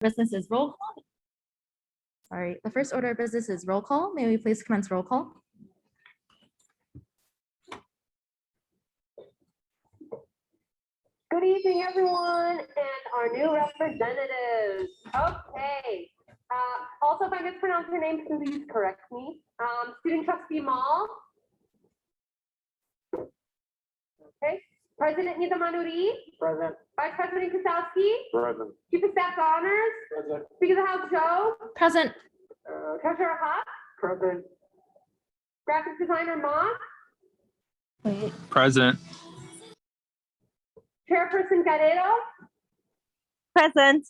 Business is roll call. Sorry, the first order of business is roll call. May we please commence roll call? Good evening, everyone, and our new representatives. Okay. Also, if I mispronounce your name, please correct me. Student trustee Mall. Okay. President Nizamanuri. Present. Vice President Kusowski. Present. Chief of Staff Honors. Present. Speaker of the House Joe. Present. Treasurer Huck. Present. Graphic designer Mock. Wait, Present. Chairperson Guerrero. present.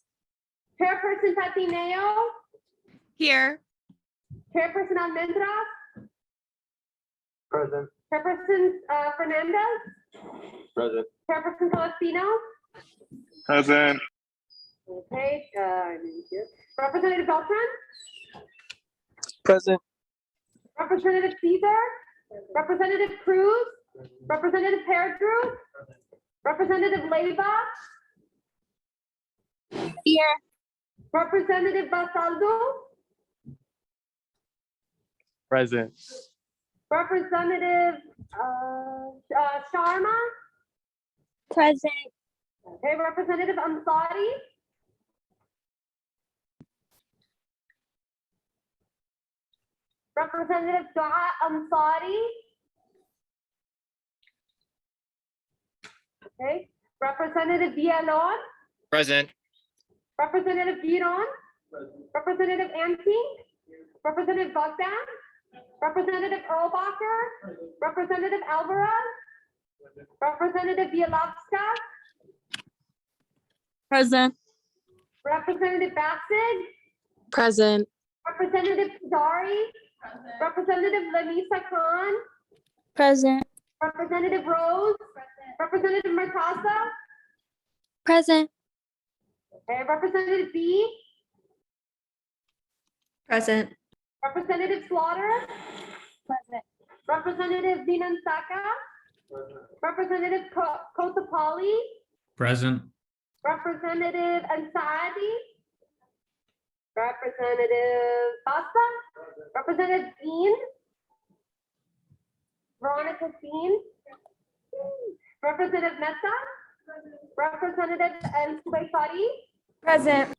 Chairperson Patineo. Here. Chairperson Almendra. Present. Chairperson Fernandez. Present. Chairperson Celestino. Present. Okay, Representative Beltran, Present. Representative Caesar, Representative Cruz, Representative Peredrew, Representative Leyva, Here. Representative Basaldo, Present. Representative Sharma, Present. okay, Representative Ansari, Representative Dua Ansari. Okay, Representative Villalon, Present. Representative Giron, Representative Ansing, Representative Bogdan, Representative Erlbacher, Representative Alvarez, Representative Bielavska, Present. Representative Bassett, Present. Representative Kazari, Representative Lanisa Khan, Present. Representative Rose, Representative Martasa, Present. okay, Representative B, Present. Representative Slaughter, Present. Representative Dinansaka, Representative Kotapali, Present. Representative Ansadi, Representative Basta, Representative Dean, Veronica Dean, Representative Mesa, Representative Nsubefari, Present.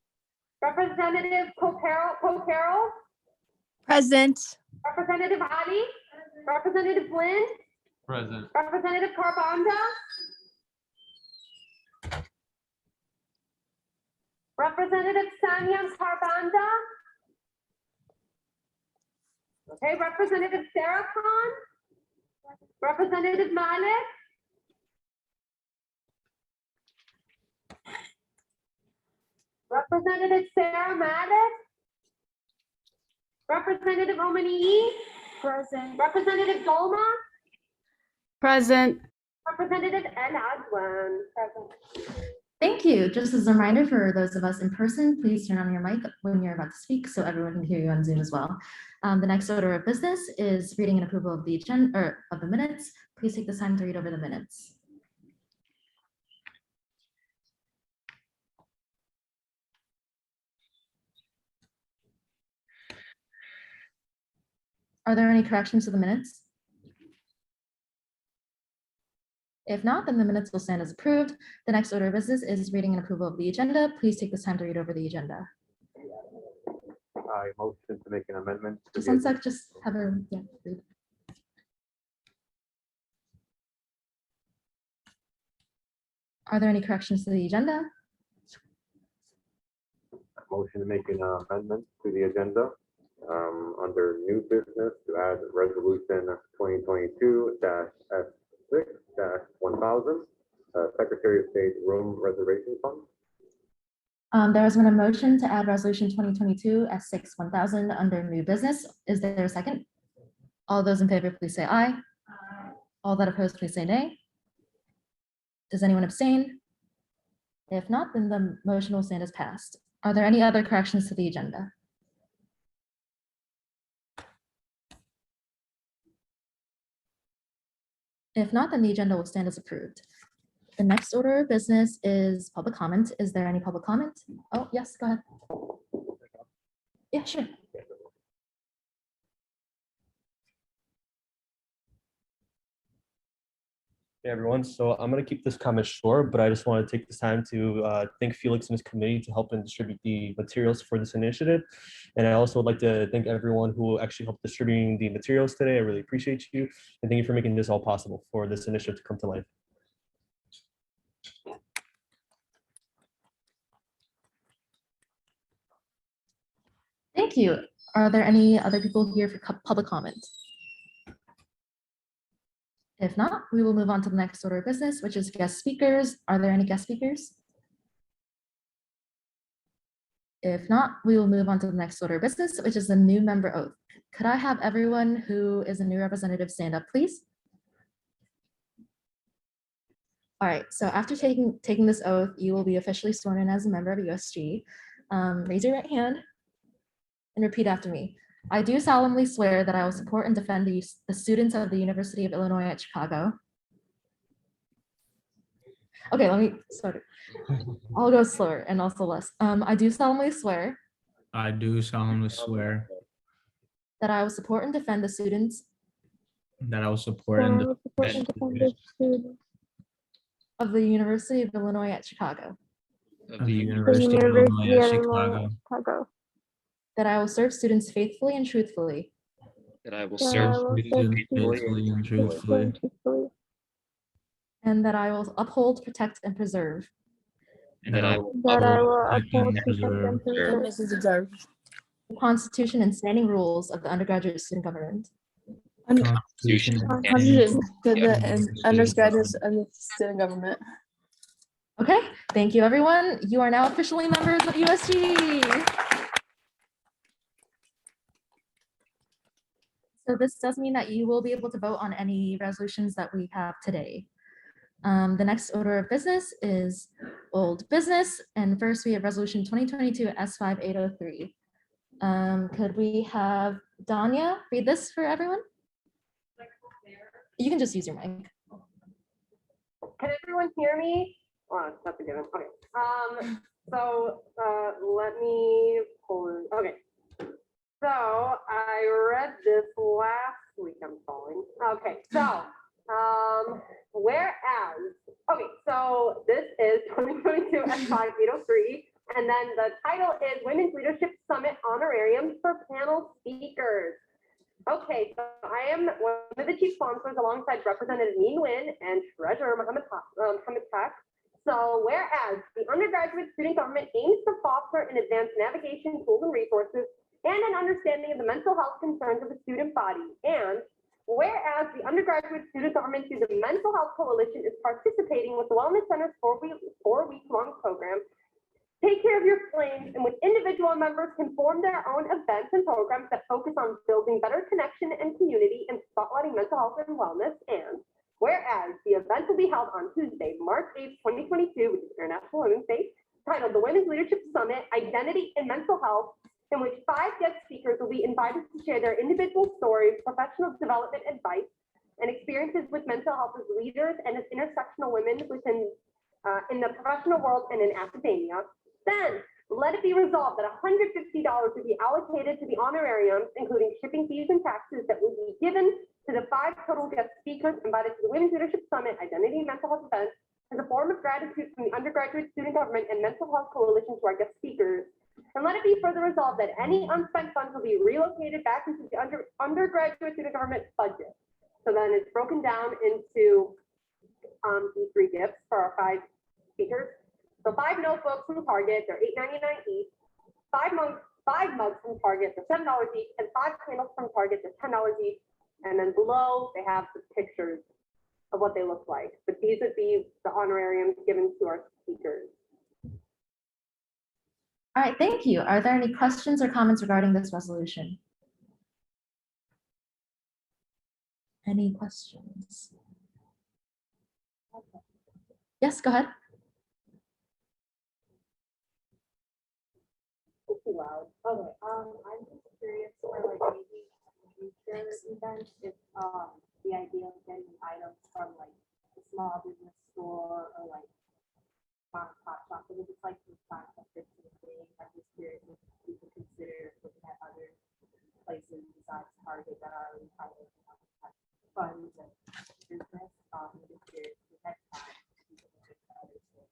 Representative Cocaro, Present. Representative Ali, Representative Flynn, Present. Representative Carbanda, Representative Sanyam Carbanda, okay, Representative Sarah Khan, Representative Malik, Representative Sarah Malik, Representative Omani, Present. Representative Dolma, Present. Representative El Adwan. Present. Thank you. Just as a reminder for those of us in person, please turn on your mic when you're about to speak so everyone can hear you on Zoom as well. The next order of business is reading and approval of the agenda or of the minutes. Please take this time to read over the minutes. Are there any corrections to the minutes? If not, then the minutes will stand as approved. The next order of business is reading and approval of the agenda. Please take this time to read over the agenda. I motion to make an amendment. to Just the one sec, just have a, yeah, read. Are there any corrections to the agenda? Motion to make an amendment to the agenda under new business to add resolution 2022-S6-1000, Secretary of State Room Reservation Fund. There has been a motion to add resolution 2022 S6-1000 under new business. Is there a second? All those in favor, please say aye. All that opposed, please say nay. Does anyone abstain? If not, then the motion will stand as passed. Are there any other corrections to the agenda? If not, then the agenda will stand as approved. The next order of business is public comment. Is there any public comment? Oh, yes, go ahead. Yeah, sure. Hey everyone, so I'm going to keep this comment short, but I just want to take this time to thank Felix and his committee to help and distribute the materials for this initiative. And I also would like to thank everyone who actually helped distributing the materials today. I really appreciate you. And thank you for making this all possible for this initiative to come to life. Thank you. Are there any other people here for public comment? If not, we will move on to the next order of business, which is guest speakers. Are there any guest speakers? If not, we will move on to the next order of business, which is the new member oath. Could I have everyone who is a new representative stand up, please? All right, so after taking this oath, you will be officially sworn in as a member of USG. Raise your right hand and repeat after me. I do solemnly swear that I will support and defend the students of the University of Illinois at Chicago. Okay, let me start. I'll go slower and also less. I do solemnly swear I do solemnly swear that I will support and defend the students that I will support and defend of the University of Illinois at Chicago, of the University of Illinois at Chicago, that I will serve students faithfully and truthfully, that I will serve serve students faithfully and truthfully, and that I will uphold, protect, and preserve and that I will uphold, protect, and preserve the Constitution and standing rules of the undergraduate student government, the Constitution and Constitution to Yeah. the undergraduates of the student government. Okay, thank you, everyone. You are now officially members of USG. So this does mean that you will be able to vote on any resolutions that we have today. The next order of business is old business. And first we have resolution 2022 S5803. Could we have Danya read this for everyone? You can just use your mic. Can everyone hear me? Oh, that's a given. Okay. Let me pull it. Okay. So I read this last week. I'm falling. Okay. So, so this is 2022 S5803, and then the title is Women's Leadership Summit Honorariums for Panel Speakers. Okay, so I am one of the chief sponsors alongside Representative Neen Nguyen and Treasurer Mohammed Tak. So whereas the undergraduate student government aims to foster and advance navigation tools and resources and an understanding of the mental health concerns of the student body, and whereas the undergraduate student government through the Mental Health Coalition is participating with the Wellness Center's four-week-long program, Take Care of Your Flames, in which individual members can form their own events and programs that focus on building better connection and community and spotlighting mental health and wellness. And whereas the event will be held on Tuesday, March 8th, 2022, which is International Women's Day, titled the Women's Leadership Summit, Identity and Mental Health, in which 5 guest speakers will be invited to share their individual stories, professional development advice, and experiences with mental health as leaders and as intersectional women within in the professional world and in academia. Then, let it be resolved that $150 will be allocated to the honorariums, including shipping fees and taxes, that will be given to the 5 total guest speakers invited to the Women's Leadership Summit Identity and Mental Health event as a form of gratitude from the Undergraduate Student Government and Mental Health Coalition to our guest speakers. And let it be further resolved that any unspent funds will be relocated back into the undergraduate student government budget. So then it's broken down into these 3 gifts for our 5 speakers. So 5 notebooks from Target, they're $8.99 each. 5 mugs from Target, they're $7 each, and 5 candles from Target, they're $10 each. And then below, they have the pictures of what they look like. But these would be the honorariums given to our speakers. All right, thank you. Are there any questions or comments regarding this resolution? Any questions? Yes, go ahead. It's too loud. Okay, I'm just curious for like maybe future events if the idea of getting items from like the small business store or like mom and pop shop, but if it's like this concept of thing, I'm just curious if you could consider looking at other places besides Target that are already kind of have funds and business. I'm just curious the next time. you can look into other stores.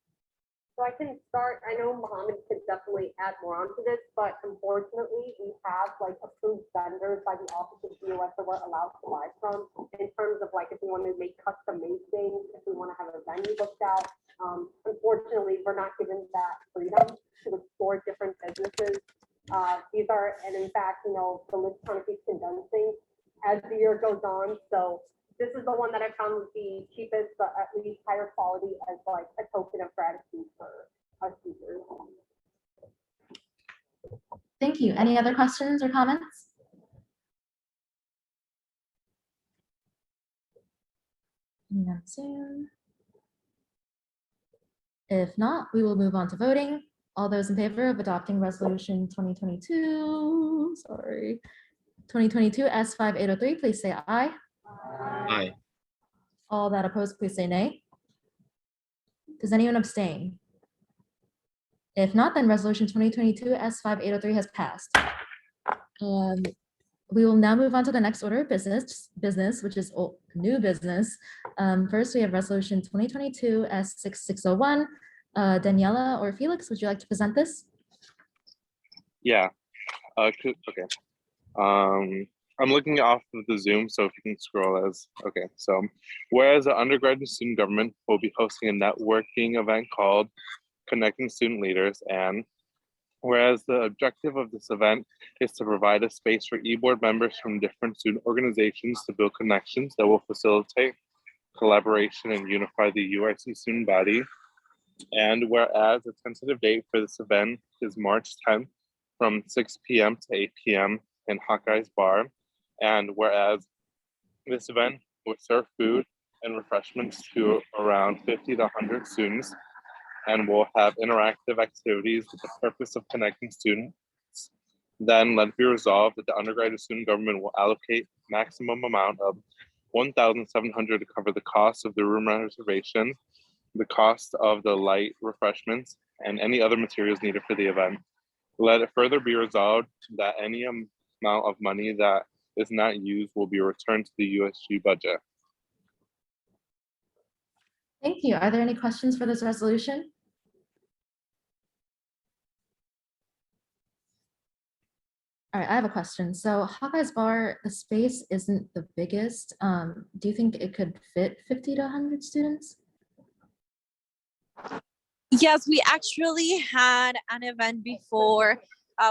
So I can start, I know Mohammed could definitely add more onto this, but unfortunately, we have like approved vendors by the Office of DOS that we're allowed to buy from in terms of like if we want to make custom made things, if we want to have a venue booked out. Unfortunately, we're not given that freedom to explore different businesses. These are, and in fact, you know, the list kind of keeps condensing as the year goes on. So this is the one that I found would be cheapest, but at least higher quality as like a token of gratitude for our speakers. Thank you. Any other questions or comments? Anyone soon? If not, we will move on to voting. All those in favor of adopting resolution 2022 S5803, please say aye. Aye. All that opposed, please say nay. Does anyone abstain? If not, then resolution 2022 S5803 has passed. We will now move on to the next order of business, which is new business. First, we have resolution 2022 S6601. Daniela or Felix, would you like to present this? Yeah. Okay. I'm looking off of the Zoom, so if you can scroll as, okay. So whereas the undergraduate student government will be hosting a networking event called Connecting Student Leaders, and whereas the objective of this event is to provide a space for e-board members from different student organizations to build connections that will facilitate collaboration and unify the UIC student body. And whereas the tentative date for this event is March 10th from 6 p.m. to 8 p.m. in Hawkeye's Bar. And whereas this event will serve food and refreshments to around 50 to 100 students and will have interactive activities with the purpose of connecting students, then let it be resolved that the undergraduate student government will allocate maximum amount of $1,700 to cover the cost of the room reservation, the cost of the light refreshments, and any other materials needed for the event. Let it further be resolved that any amount of money that is not used will be returned to the USG budget. Thank you. Are there any questions for this resolution? All right, I have a question. So Hawkeye's Bar, the space isn't the biggest. Do you think it could fit 50 to 100 students? Yes, we actually had an event before,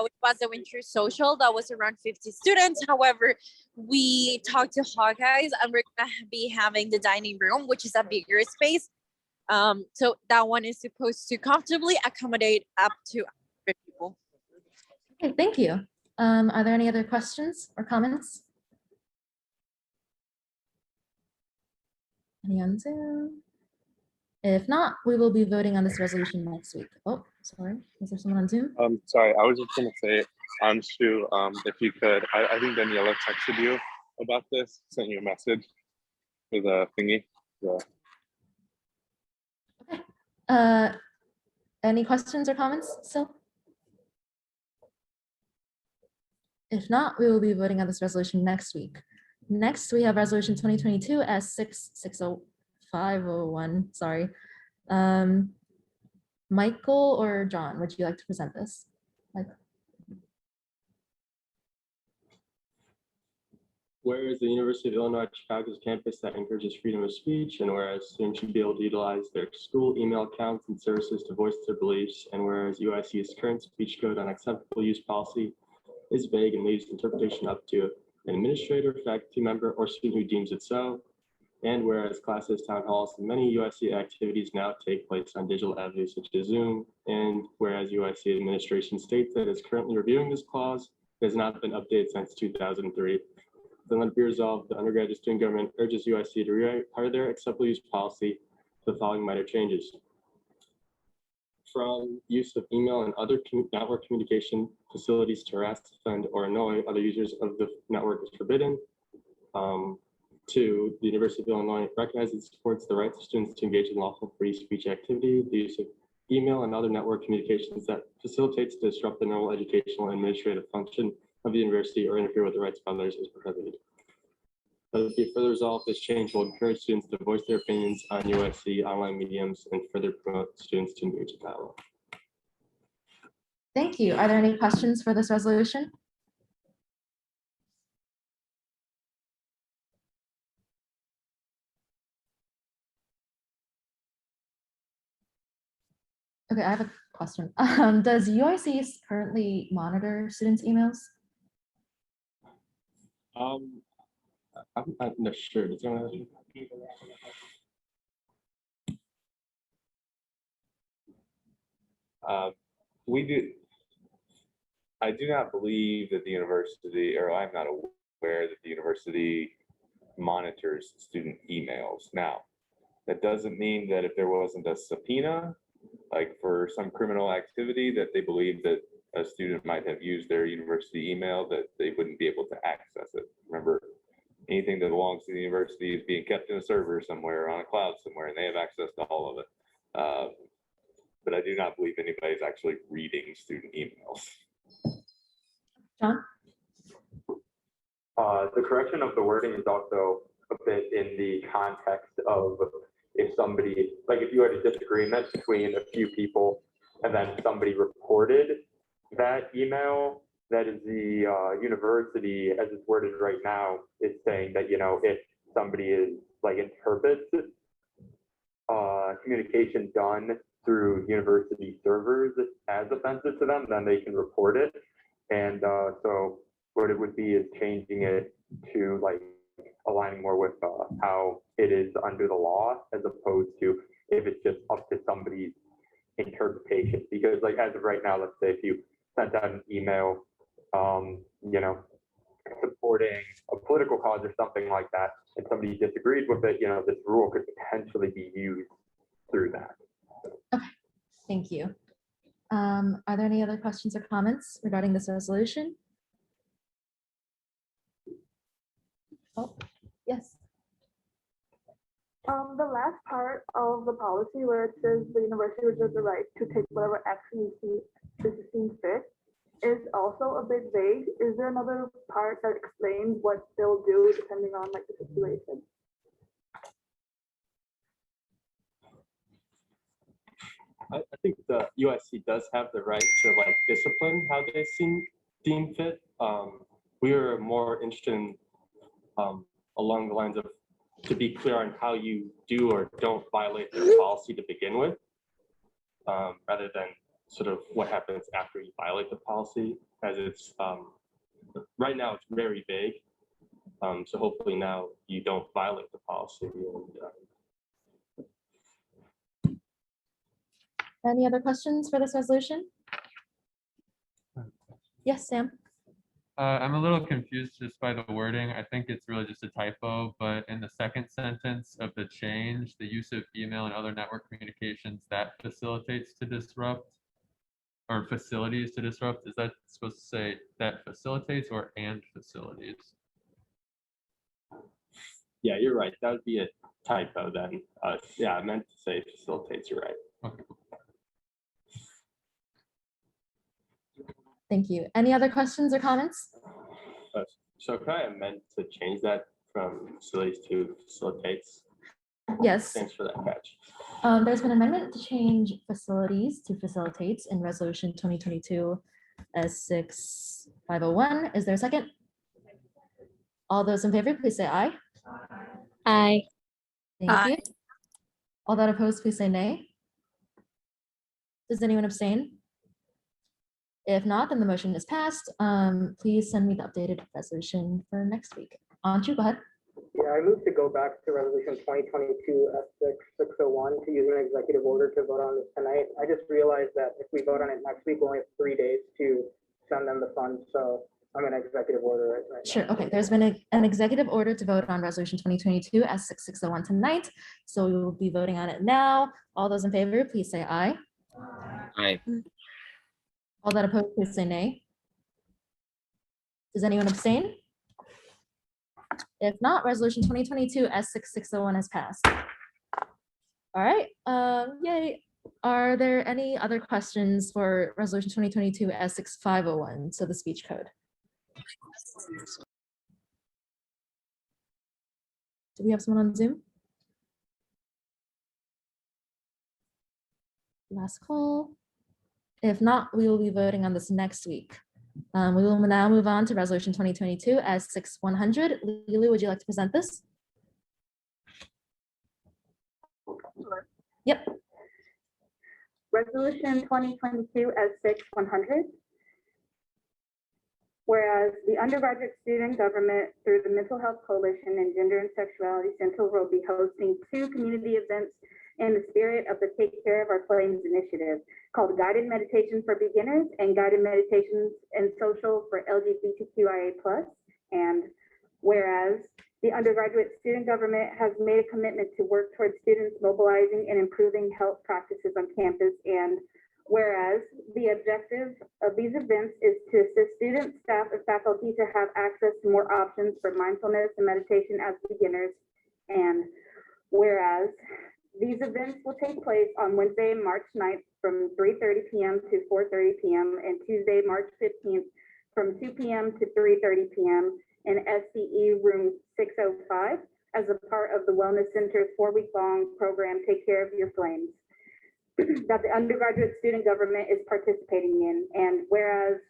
which was the Winter Social that was around 50 students. However, we talked to Hawkeyes and we're gonna be having the dining room, which is a bigger space. So that one is supposed to comfortably accommodate up to 100 people. Okay, thank you. Are there any other questions or comments? Any on Zoom? If not, we will be voting on this resolution next week. Oh, sorry. Is there someone on Zoom? Sorry, I was just gonna say, Anshu, if you could, I think Daniela texted you about this, sent you a message with a thingy. Yeah. Okay. Any questions or comments still? If not, we will be voting on this resolution next week. Next, we have resolution 2022 S660501. Sorry. Michael or John, would you like to present this? Michael. Whereas the University of Illinois Chicago's campus that encourages freedom of speech, and whereas students should be able to utilize their school email accounts and services to voice their beliefs, and whereas UIC's current speech code on acceptable use policy is vague and leaves interpretation up to an administrator, faculty member, or student who deems it so, and whereas classes, town halls, and many UIC activities now take place on digital avenues such as Zoom, and whereas UIC administration states that it's currently reviewing this clause, it has not been updated since 2003. Then let it be resolved, the undergraduate student government urges UIC to rewrite their acceptable use policy with the following minor changes. From use of email and other network communication facilities to harass, offend, or annoy other users of the network is forbidden. 2, the University of Illinois recognizes and supports the rights of students to engage in lawful free speech activity. The use of email and other network communications that facilitates, disrupt the normal educational and administrative function of the university or interfere with the rights of others is prohibited. Be further resolved, this change will encourage students to voice their opinions on USC online mediums and further promote students to engage in dialogue. Thank you. Are there any questions for this resolution? Okay, I have a question. Does UIC currently monitor students' emails? I'm not sure. Does anyone else- We do. I do not believe that the university, or I'm not aware that the university monitors student emails. Now, that doesn't mean that if there wasn't a subpoena, like for some criminal activity, that they believe that a student might have used their university email, that they wouldn't be able to access it. Remember, anything that belongs to the university is being kept in a server somewhere on a cloud somewhere, and they have access to all of it. But I do not believe anybody's actually reading student emails. John? The correction of the wording is also a bit in the context of if somebody, like if you had a disagreement between a few people and then somebody reported that email, that is the university, as it's worded right now, is saying that, you know, if somebody is like interprets communication done through university servers as offensive to them, then they can report it. And so what it would be is changing it to like aligning more with how it is under the law, as opposed to if it's just up to somebody's interpretation. Because like as of right now, let's say if you sent out an email, you know, supporting a political cause or something like that, and somebody disagrees with it, you know, this rule could potentially be used through that. Okay, thank you. Are there any other questions or comments regarding this resolution? Oh, yes. The last part of the policy where it says the university reserves the right to take whatever action it seems fit is also a bit vague. Is there another part that explains what they'll do depending on like the situation? I think the USC does have the right to like discipline how they deem fit. We are more interested in along the lines of to be clear on how you do or don't violate the policy to begin with, rather than sort of what happens after you violate the policy, as it's right now it's very vague. So hopefully now you don't violate the policy. And, Any other questions for this resolution? Yes, Sam. I'm a little confused just by the wording. I think it's really just a typo, but in the second sentence of the change, the use of email and other network communications that facilitates to disrupt or facilities to disrupt, is that supposed to say that facilitates or and facilities? yeah, you're right. That would be a typo then. Yeah, I meant to say facilitates. You're right. Okay. Thank you. Any other questions or comments? So can I amend to change that from facilities to facilitates? Yes. Thanks for that catch. There's been an amendment to change facilities to facilitates in resolution 2022 S6501. Is there a second? All those in favor, please say aye. Aye. Thank you. All that opposed, please say nay. Does anyone abstain? If not, then the motion is passed. Please send me the updated resolution for next week. Anshu, go ahead. Yeah, I move to go back to resolution 2022 S6601 to use an executive order to vote on this tonight. I just realized that if we vote on it next week, we only have 3 days to send them the funds. So I'm an executive order right now. Sure. Okay. There's been an executive order to vote on resolution 2022 S6601 tonight. So we will be voting on it now. All those in favor, please say aye. Aye. All that opposed, please say nay. Does anyone abstain? If not, resolution 2022 S6601 has passed. All right, yay. Are there any other questions for resolution 2022 S6501, so the speech code? Do we have someone on Zoom? Last call. If not, we will be voting on this next week. We will now move on to resolution 2022 S6100. Lulu, would you like to present this? Yep. Resolution 2022 S6100. Whereas the undergraduate student government through the Mental Health Coalition and Gender and Sexuality Center will be hosting 2 community events in the spirit of the Take Care of Our Flames initiative called Guided Meditation for Beginners and Guided Meditations and Social for LGBTQIA+. And whereas the undergraduate student government has made a commitment to work towards students mobilizing and improving health practices on campus. And whereas the objective of these events is to assist students, staff, and faculty to have access to more options for mindfulness and meditation as beginners. And whereas these events will take place on Wednesday, March 9th from 3:30 p.m. to 4:30 p.m. and Tuesday, March 15th from 2 p.m. to 3:30 p.m. in SCE room 605 as a part of the Wellness Center's 4-week-long program, Take Care of Your Flames, that the undergraduate student government is participating in. And whereas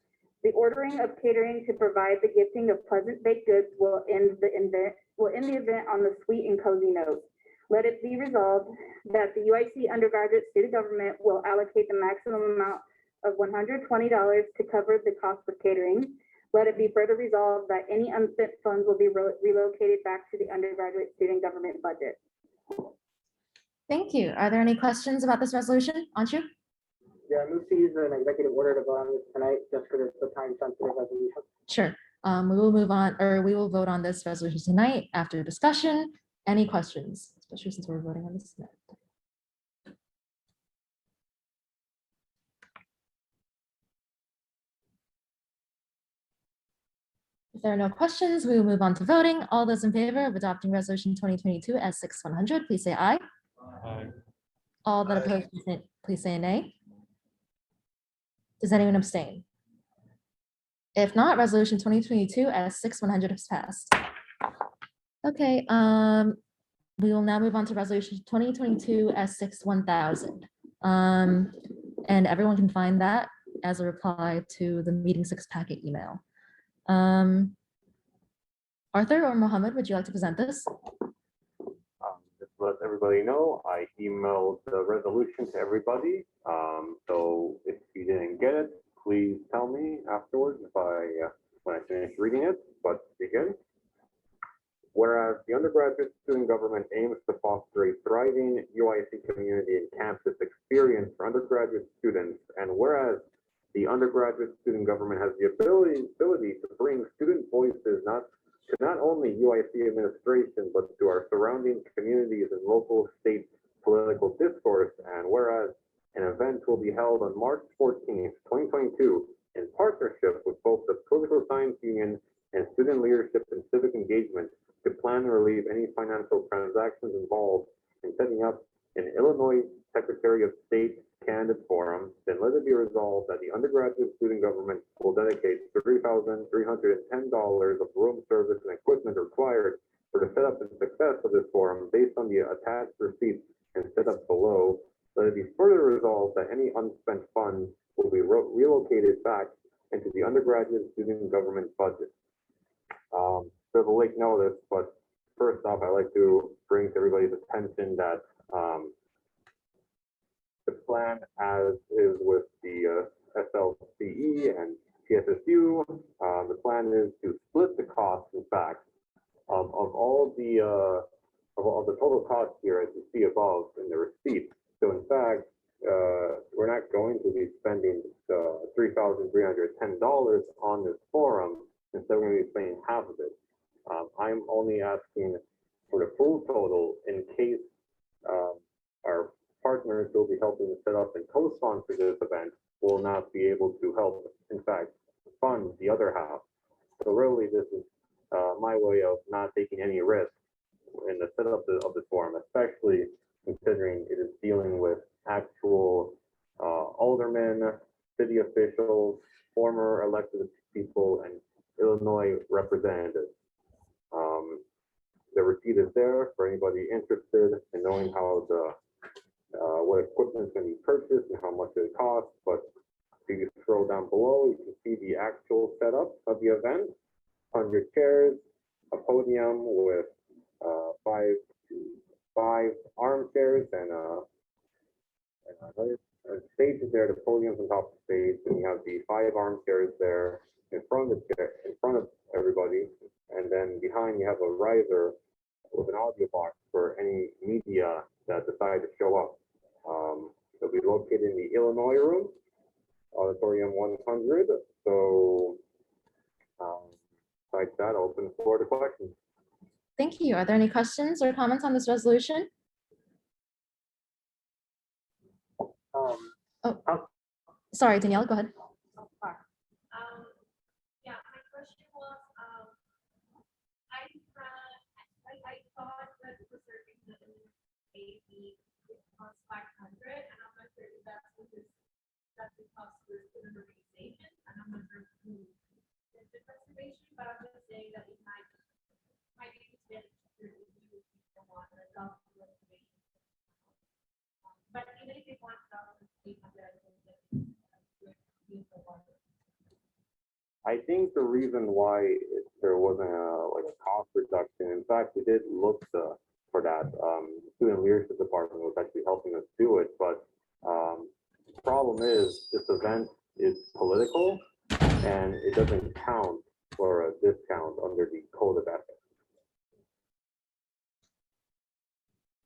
the ordering of catering to provide the gifting of pleasant baked goods will end the event on the sweet and cozy note. Let it be resolved that the UIC undergraduate student government will allocate the maximum amount of $120 to cover the cost of catering. Let it be further resolved that any unspent funds will be relocated back to the undergraduate student government budget. Thank you. Are there any questions about this resolution? Anshu? Yeah, I move to use an executive order to vote on this tonight, just for the time sensitive resolution. Sure. We will move on, or we will vote on this resolution tonight after discussion. Any questions, especially since we're voting on this tonight? If there are no questions, we will move on to voting. All those in favor of adopting resolution 2022 S6100, please say aye. Aye. All that opposed, please say nay. Does anyone abstain? If not, resolution 2022 S6100 has passed. Okay, we will now move on to resolution 2022 S611000. And everyone can find that as a reply to the meeting 6 packet email. Arthur or Mohammed, would you like to present this? Just to let everybody know, I emailed the resolution to everybody. So if you didn't get it, please tell me afterwards if when I finish reading it. But to begin, whereas the undergraduate student government aims to foster a thriving UIC community and campus experience for undergraduate students, and whereas the undergraduate student government has the ability to bring student voices not only UIC administration, but to our surrounding communities and local state political discourse. And whereas an event will be held on March 14th, 2022, in partnership with both the Political Science Union and Student Leadership and Civic Engagement to plan and relieve any financial transactions involved in setting up an Illinois Secretary of State candidate forum, then let it be resolved that the undergraduate student government will dedicate $3,310 of room service and equipment required for the setup and success of this forum based on the attached receipts and setup below. Let it be further resolved that any unspent funds will be relocated back into the undergraduate student government budget. So the late notice, but first off, I'd like to bring to everybody's attention that the plan as is with the SLCE and PSSU, the plan is to split the cost, in fact, of all the total costs here, as you see above in the receipt. So in fact, we're not going to be spending $3,310 on this forum. Instead, we're going to be spending half of it. I'm only asking for the full total in case our partners who will be helping to set up and co-sponsor this event will not be able to help, in fact, fund the other half. So really, this is my way of not taking any risk in the setup of the forum, especially considering it is dealing with actual aldermen, city officials, former elected people, and Illinois representatives. The receipt is there for anybody interested in knowing how the what equipment is going to be purchased and how much it costs. But if you scroll down below, you can see the actual setup of the event: 100 chairs, a podium with five armchairs, and another stage is there. The podium's on top of the stage, and you have the 5 armchairs there in front of everybody, and then behind you have a riser with an audio box for any media that decide to show up. It'll be located in the Illinois room, auditorium 100. So, besides that, I'll open the floor to questions. Thank you. Are there any questions or comments on this resolution? Sorry, Danielle, go ahead. Yeah, my question was, I thought that preserving the AV costs 500, and I'm not sure if that's because that's the cost for student organization, and I'm not sure who did the preservation, but I'm just saying that it might be better to do the one that does the reservation. But even if it wants 1,800, I think that it's the one. I think the reason why there wasn't a cost reduction, in fact, we did look for that. The student leadership department was actually helping us do it, but the problem is this event is political and it doesn't count for a discount under the code of ethics.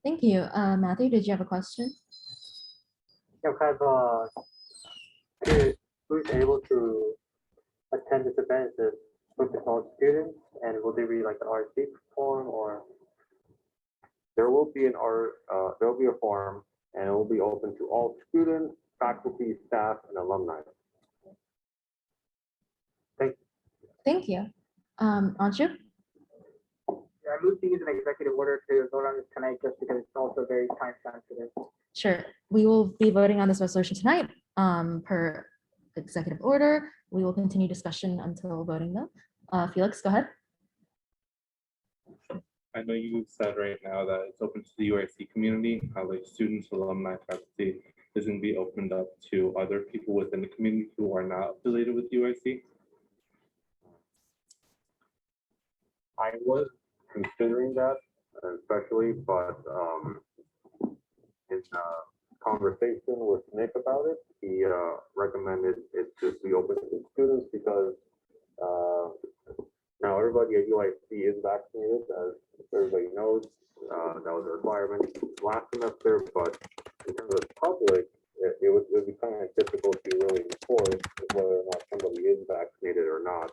Thank you. Matthew, did you have a question? Yeah, who's able to attend this event? Is it open to all students, and will there be like the RC form, or? There will be there will be a forum, and it will be open to all students, faculty, staff, and alumni. Thank you. Anshu? Yeah, I move to use an executive order to vote on this tonight, just because it's also very time sensitive. Sure. We will be voting on this resolution tonight per executive order. We will continue discussion until voting though. Felix, go ahead. I know you said right now that it's open to the UIC community, how like students, alumni, faculty is going to be opened up to other people within the community who are not affiliated with UIC. I was considering that, especially, but in conversation with Nick about it, he recommended it just be open to students because now everybody at UIC is vaccinated, as everybody knows. That was a requirement last semester, but in terms of the public, it would be kind of difficult to really enforce whether or not somebody is vaccinated or not.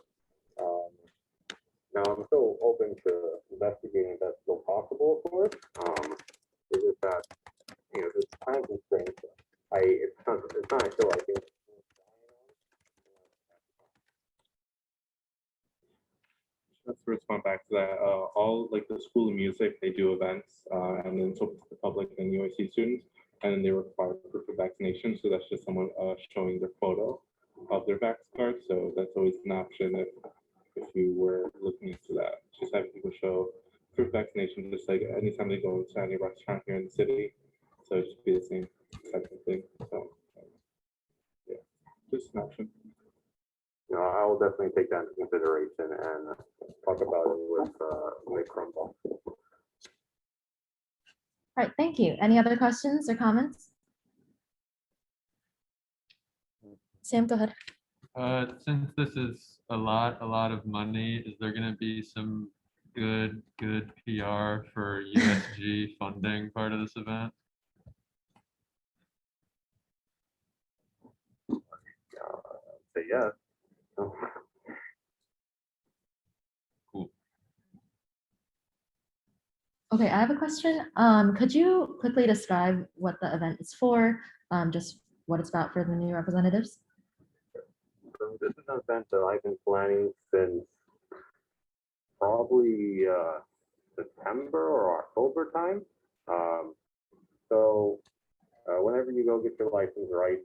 Now, I'm still open to investigating if that's still possible, of course. It's just that, there's time constraints. It's not a show I think. Just to respond back to that, all like the School of Music, they do events and then it's open to the public and UIC students, and then they require proof of vaccination. So that's just someone showing their photo of their vax card. So that's always an option if you were looking into that. Just having people show proof of vaccination, just like anytime they go into any restaurant here in the city. So it should be the same type of thing. So yeah, just an option. I will definitely take that into consideration and talk about it with Nick Crumbaugh. All right, thank you. Any other questions or comments? Sam, go ahead. Since this is a lot of money, is there going to be some good PR for USG funding part of this event? Say yes. Cool. Okay, I have a question. Could you quickly describe what the event is for? Just what it's about for the new representatives? So this is an event that I've been planning since probably September or October time. So whenever you go get your license, right,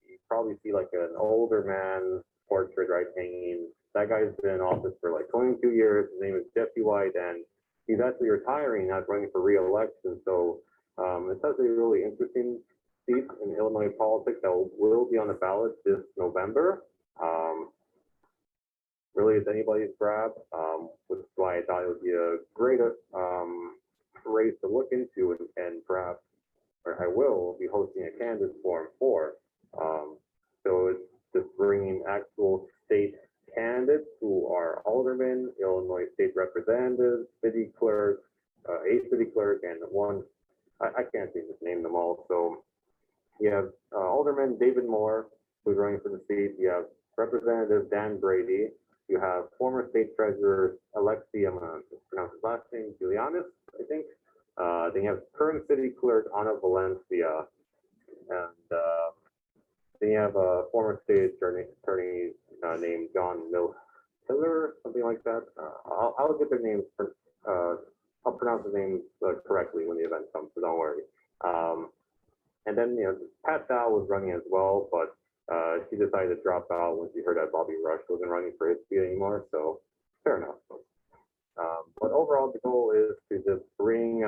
you probably see like an older man portrait, right, hanging. That guy's been in office for like 22 years. His name is Jesse White, and he's actually retiring, not running for re-election. So it's actually a really interesting seat in Illinois politics that will be on the ballot this November. Really, it's anybody's grab, which is why I thought it would be a great race to look into, and perhaps, or I will be hosting a candidates forum for. So it's just bringing actual state candidates who are aldermen, Illinois state representatives, city clerk, a city clerk, and one, I can't even just name them all. So you have Alderman David Moore, who's running for the seat. You have Representative Dan Brady. You have former state treasurer Alexi, I'm going to pronounce his last name, Julianis, I think. Then you have current city clerk Ana Valencia. And then you have a former state attorney named John Miller, something like that. I'll get their names, I'll pronounce the names correctly when the event comes, so don't worry. And then, Pat Dow was running as well, but she decided to drop out when she heard that Bobby Rush wasn't running for his seat anymore, so fair enough. But overall, the goal is to just bring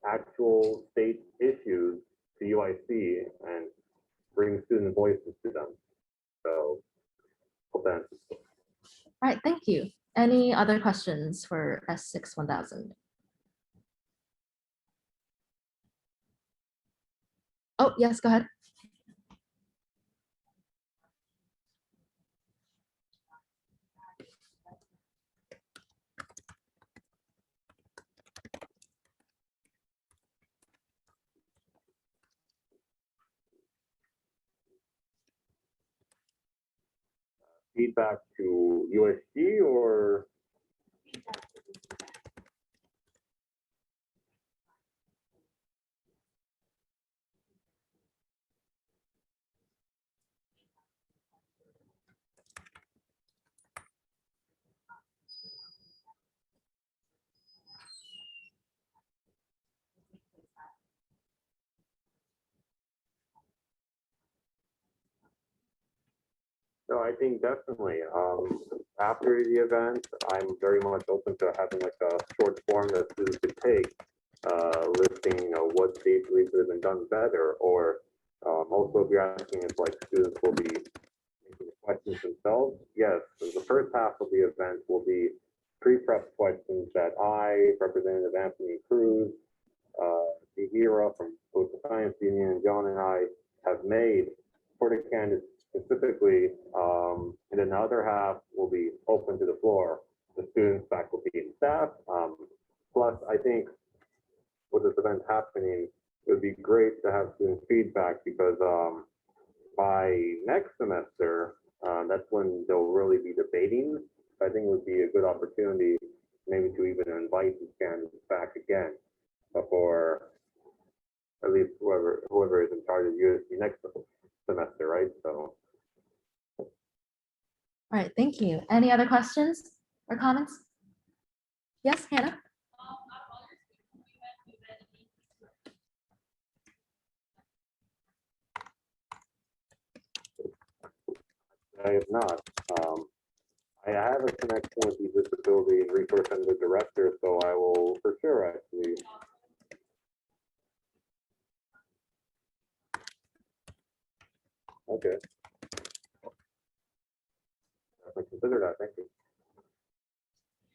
actual state issues to UIC and bring student voices to them. So, hope that answers. All right, thank you. Any other questions for S6 1000? Oh, yes, go ahead. Feedback to USG or? No, I think definitely. After the event, I'm very much open to having like a short form that students could take, listing, what they believe could have been done better, or also if you're asking if like students will be making the questions themselves, yes. So the first half of the event will be pre-prep questions that I, Representative Anthony Cruz, Mihira from both the Science Union, and John and I have made for the candidates specifically, and then the other half will be open to the floor, the students, faculty, and staff. Plus, I think with this event happening, it would be great to have student feedback because by next semester, that's when they'll really be debating. I think it would be a good opportunity maybe to even invite these candidates back again before at least whoever is in charge of USC next semester, right? So. All right, thank you. Any other questions or comments? Yes, Hannah? I have not. I have a connection with the Disability and Resource Center director, so I will for sure actually. Okay. I consider that. Thank you.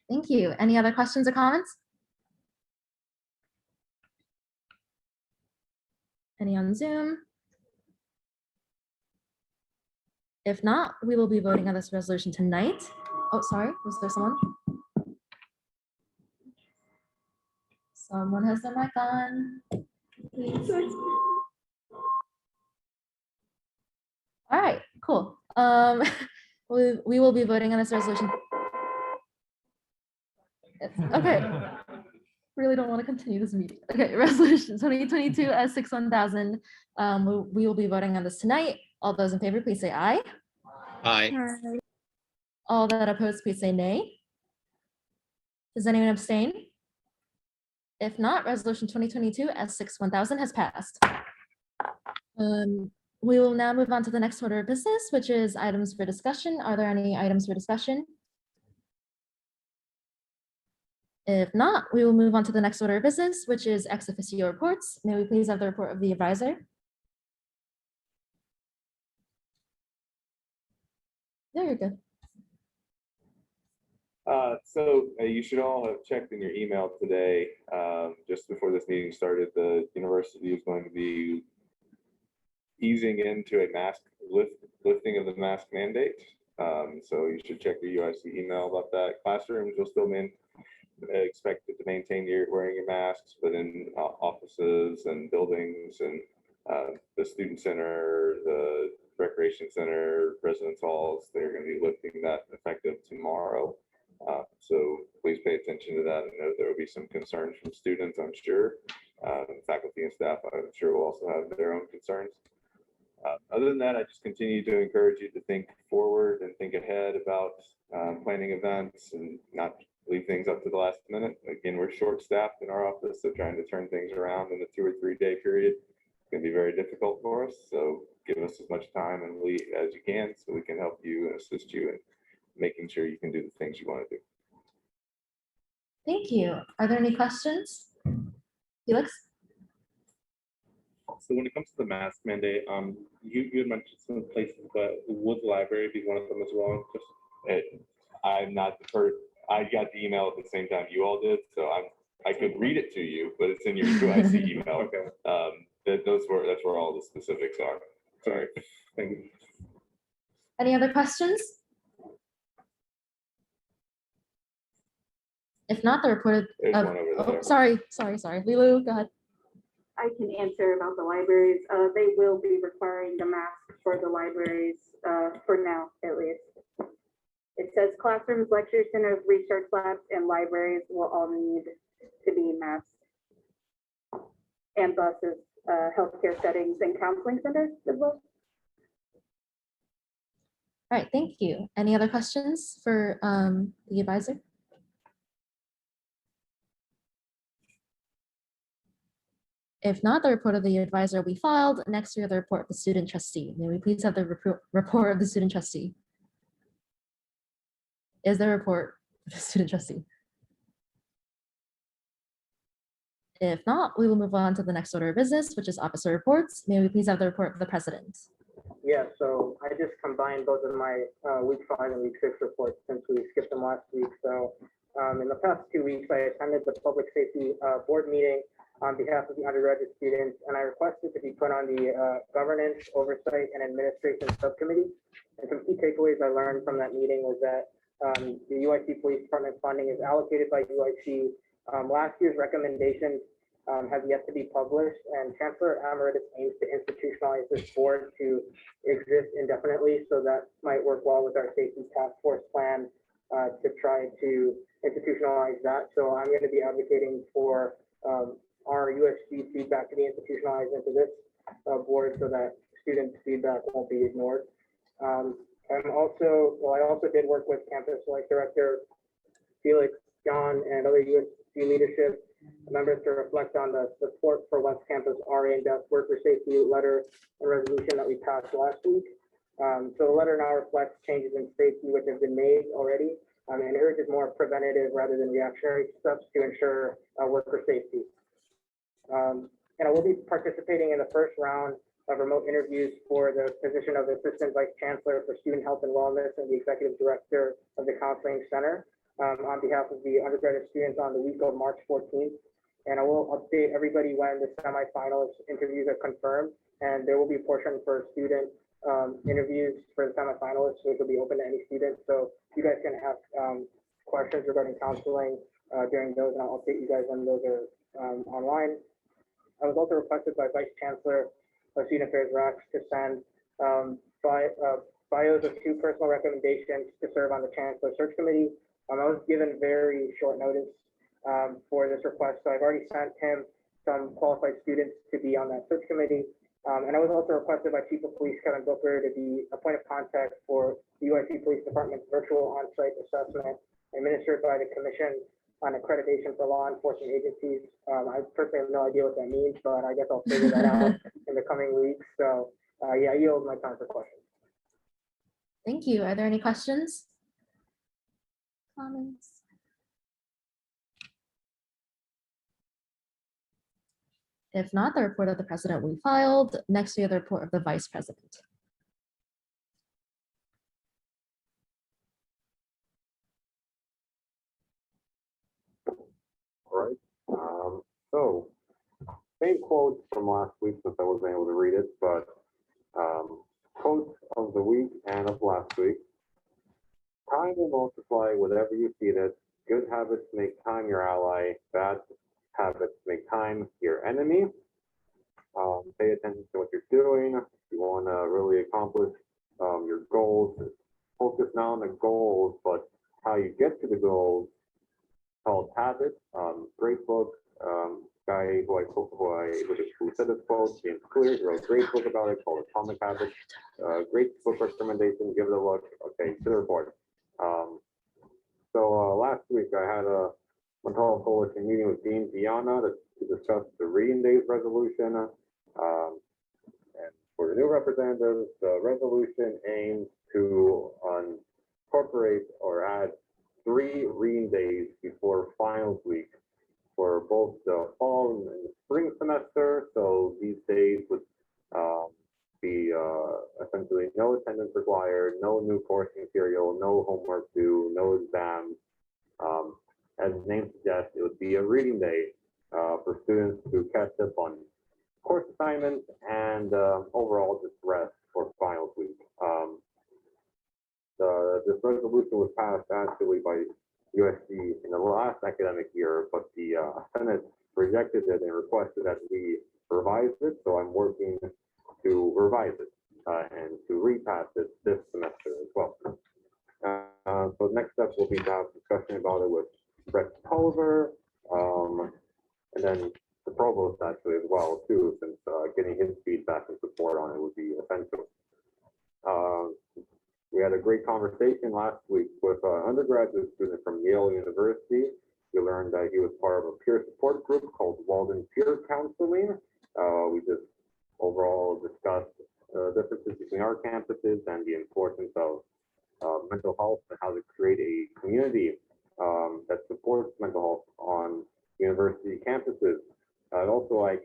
Thank you. Any other questions or comments? Any on Zoom? If not, we will be voting on this resolution tonight. Oh, sorry, was there someone? Someone has their mic on. Please. All right, cool. We will be voting on this resolution. Okay. Really don't want to continue this meeting. Okay, resolution 2022 S6 1000. We will be voting on this tonight. All those in favor, please say aye. Aye. All that opposed, please say nay. Does anyone abstain? If not, resolution 2022 S6-1000 has passed. We will now move on to the next order of business, which is items for discussion. Are there any items for discussion? If not, we will move on to the next order of business, which is ex officio reports. May we please have the report of the advisor? There you go. You should all have checked in your email today, just before this meeting started, the university is going to be easing into a lifting of the mask mandate. So you should check your USC email about that. Classrooms will still expected to maintain wearing your masks, but in offices and buildings and the student center, the recreation center, residence halls, they're going to be lifting that effective tomorrow. So please pay attention to that. I know there will be some concerns from students, I'm sure. Faculty and staff, I'm sure, will also have their own concerns. Other than that, I just continue to encourage you to think forward and think ahead about planning events and not leave things up to the last minute. Again, we're short-staffed in our office, so trying to turn things around in a 2 or 3 day period can be very difficult for us. So give us as much time and lead as you can so we can help you and assist you in making sure you can do the things you want to do. Thank you. Are there any questions? Felix? So when it comes to the mask mandate, you had mentioned some places, but would the library be one of them as well? I'm not heard. I got the email at the same time you all did, so I could read it to you, but it's in your UIC email. Okay. That's where all the specifics are. Sorry. Thank you. Any other questions? If not, the report. There's one over there. Sorry. Lilu, go ahead. I can answer about the libraries. They will be requiring the mask for the libraries, for now, at least. It says classrooms, lecture centers, research labs, and libraries will all need to be masked. And buses, healthcare settings, and counseling centers as well. All right, thank you. Any other questions for the advisor? If not, the report of the advisor will be filed. Next, we have the report of the student trustee. May we please have the report of the student trustee? Is there a report of the student trustee? If not, we will move on to the next order of business, which is officer reports. May we please have the report of the president? Yeah, so I just combined both of my week 5 and week 6 reports since we skipped them last week. So in the past 2 weeks, I attended the public safety board meeting on behalf of the undergraduate students, and I requested to be put on the governance, oversight, and administration subcommittee. And some key takeaways I learned from that meeting was that the UIC Police Department funding is allocated by UIC. Last year's recommendations have yet to be published, and Chancellor Emeritus aims to institutionalize this board to exist indefinitely. So that might work well with our safety task force plan to try to institutionalize that. So I'm going to be advocating for our USG feedback to be institutionalized into this board so that student feedback won't be ignored. I also did work with Campus Select Director Felix, John, and other USG leadership members to reflect on the support for West Campus RA and desk worker safety letter and resolution that we passed last week. So the letter now reflects changes in safety which have been made already and urges more preventative rather than reactionary steps to ensure worker safety. And I will be participating in the first round of remote interviews for the position of Assistant Vice Chancellor for Student Health and Wellness and the Executive Director of the Counseling Center on behalf of the undergraduate students on the week of March 14th. And I will update everybody when the semifinalist interviews are confirmed. And there will be a portion for student interviews for the semifinalists, which will be open to any students. So you guys can ask questions regarding counseling during those, and I'll update you guys when those are online. I was also requested by Vice Chancellor of Student Affairs Rex to send bios of 2 personal recommendations to serve on the Chancellor Search Committee. I was given very short notice for this request, so I've already sent him some qualified students to be on that search committee. And I was also requested by Chief of Police Kevin Booker to be a point of contact for the UIC Police Department's virtual on-site assessment administered by the Commission on accreditation for law enforcement agencies. I personally have no idea what that means, but I guess I'll figure that out in the coming weeks. So yeah, I yield my time for questions. Thank you. Are there any questions? Comments? If not, the report of the president we filed. Next, we have the report of the vice president. All right. So same quote from last week since I wasn't able to read it, but quote of the week and of last week. Time will multiply whatever you feed it. Good habits make time your ally. Bad habits make time your enemy. Pay attention to what you're doing. If you want to really accomplish your goals, focus not on the goals, but how you get to the goals. Called Habits. Great book. Guy who said this quote, James Clear, he wrote a great book about it called Atomic Habits. Great book recommendation. Give it a look. Okay, to the report. So last week I had a mental health coalition meeting with Dean Viana to discuss the Reading Days resolution. And for the new representatives, the resolution aims to incorporate or add 3 reading days before finals week for both the fall and the spring semester. So these days would be essentially no attendance required, no new course material, no homework due, no exams. As the name suggests, it would be a reading day for students to catch up on course assignments and overall just rest for finals week. This resolution was passed actually by USG in the last academic year, but the Senate rejected it and requested that we revise it. So I'm working to revise it and to repass it this semester as well. So the next step will be to have discussion about it with Brett Culver, and then the provost actually as well too, since getting his feedback and support on it would be essential. We had a great conversation last week with an undergraduate student from Yale University. We learned that he was part of a peer support group called Walden Peer Counseling. We just overall discussed differences between our campuses and the importance of mental health and how to create a community that supports mental health on university campuses. And also, I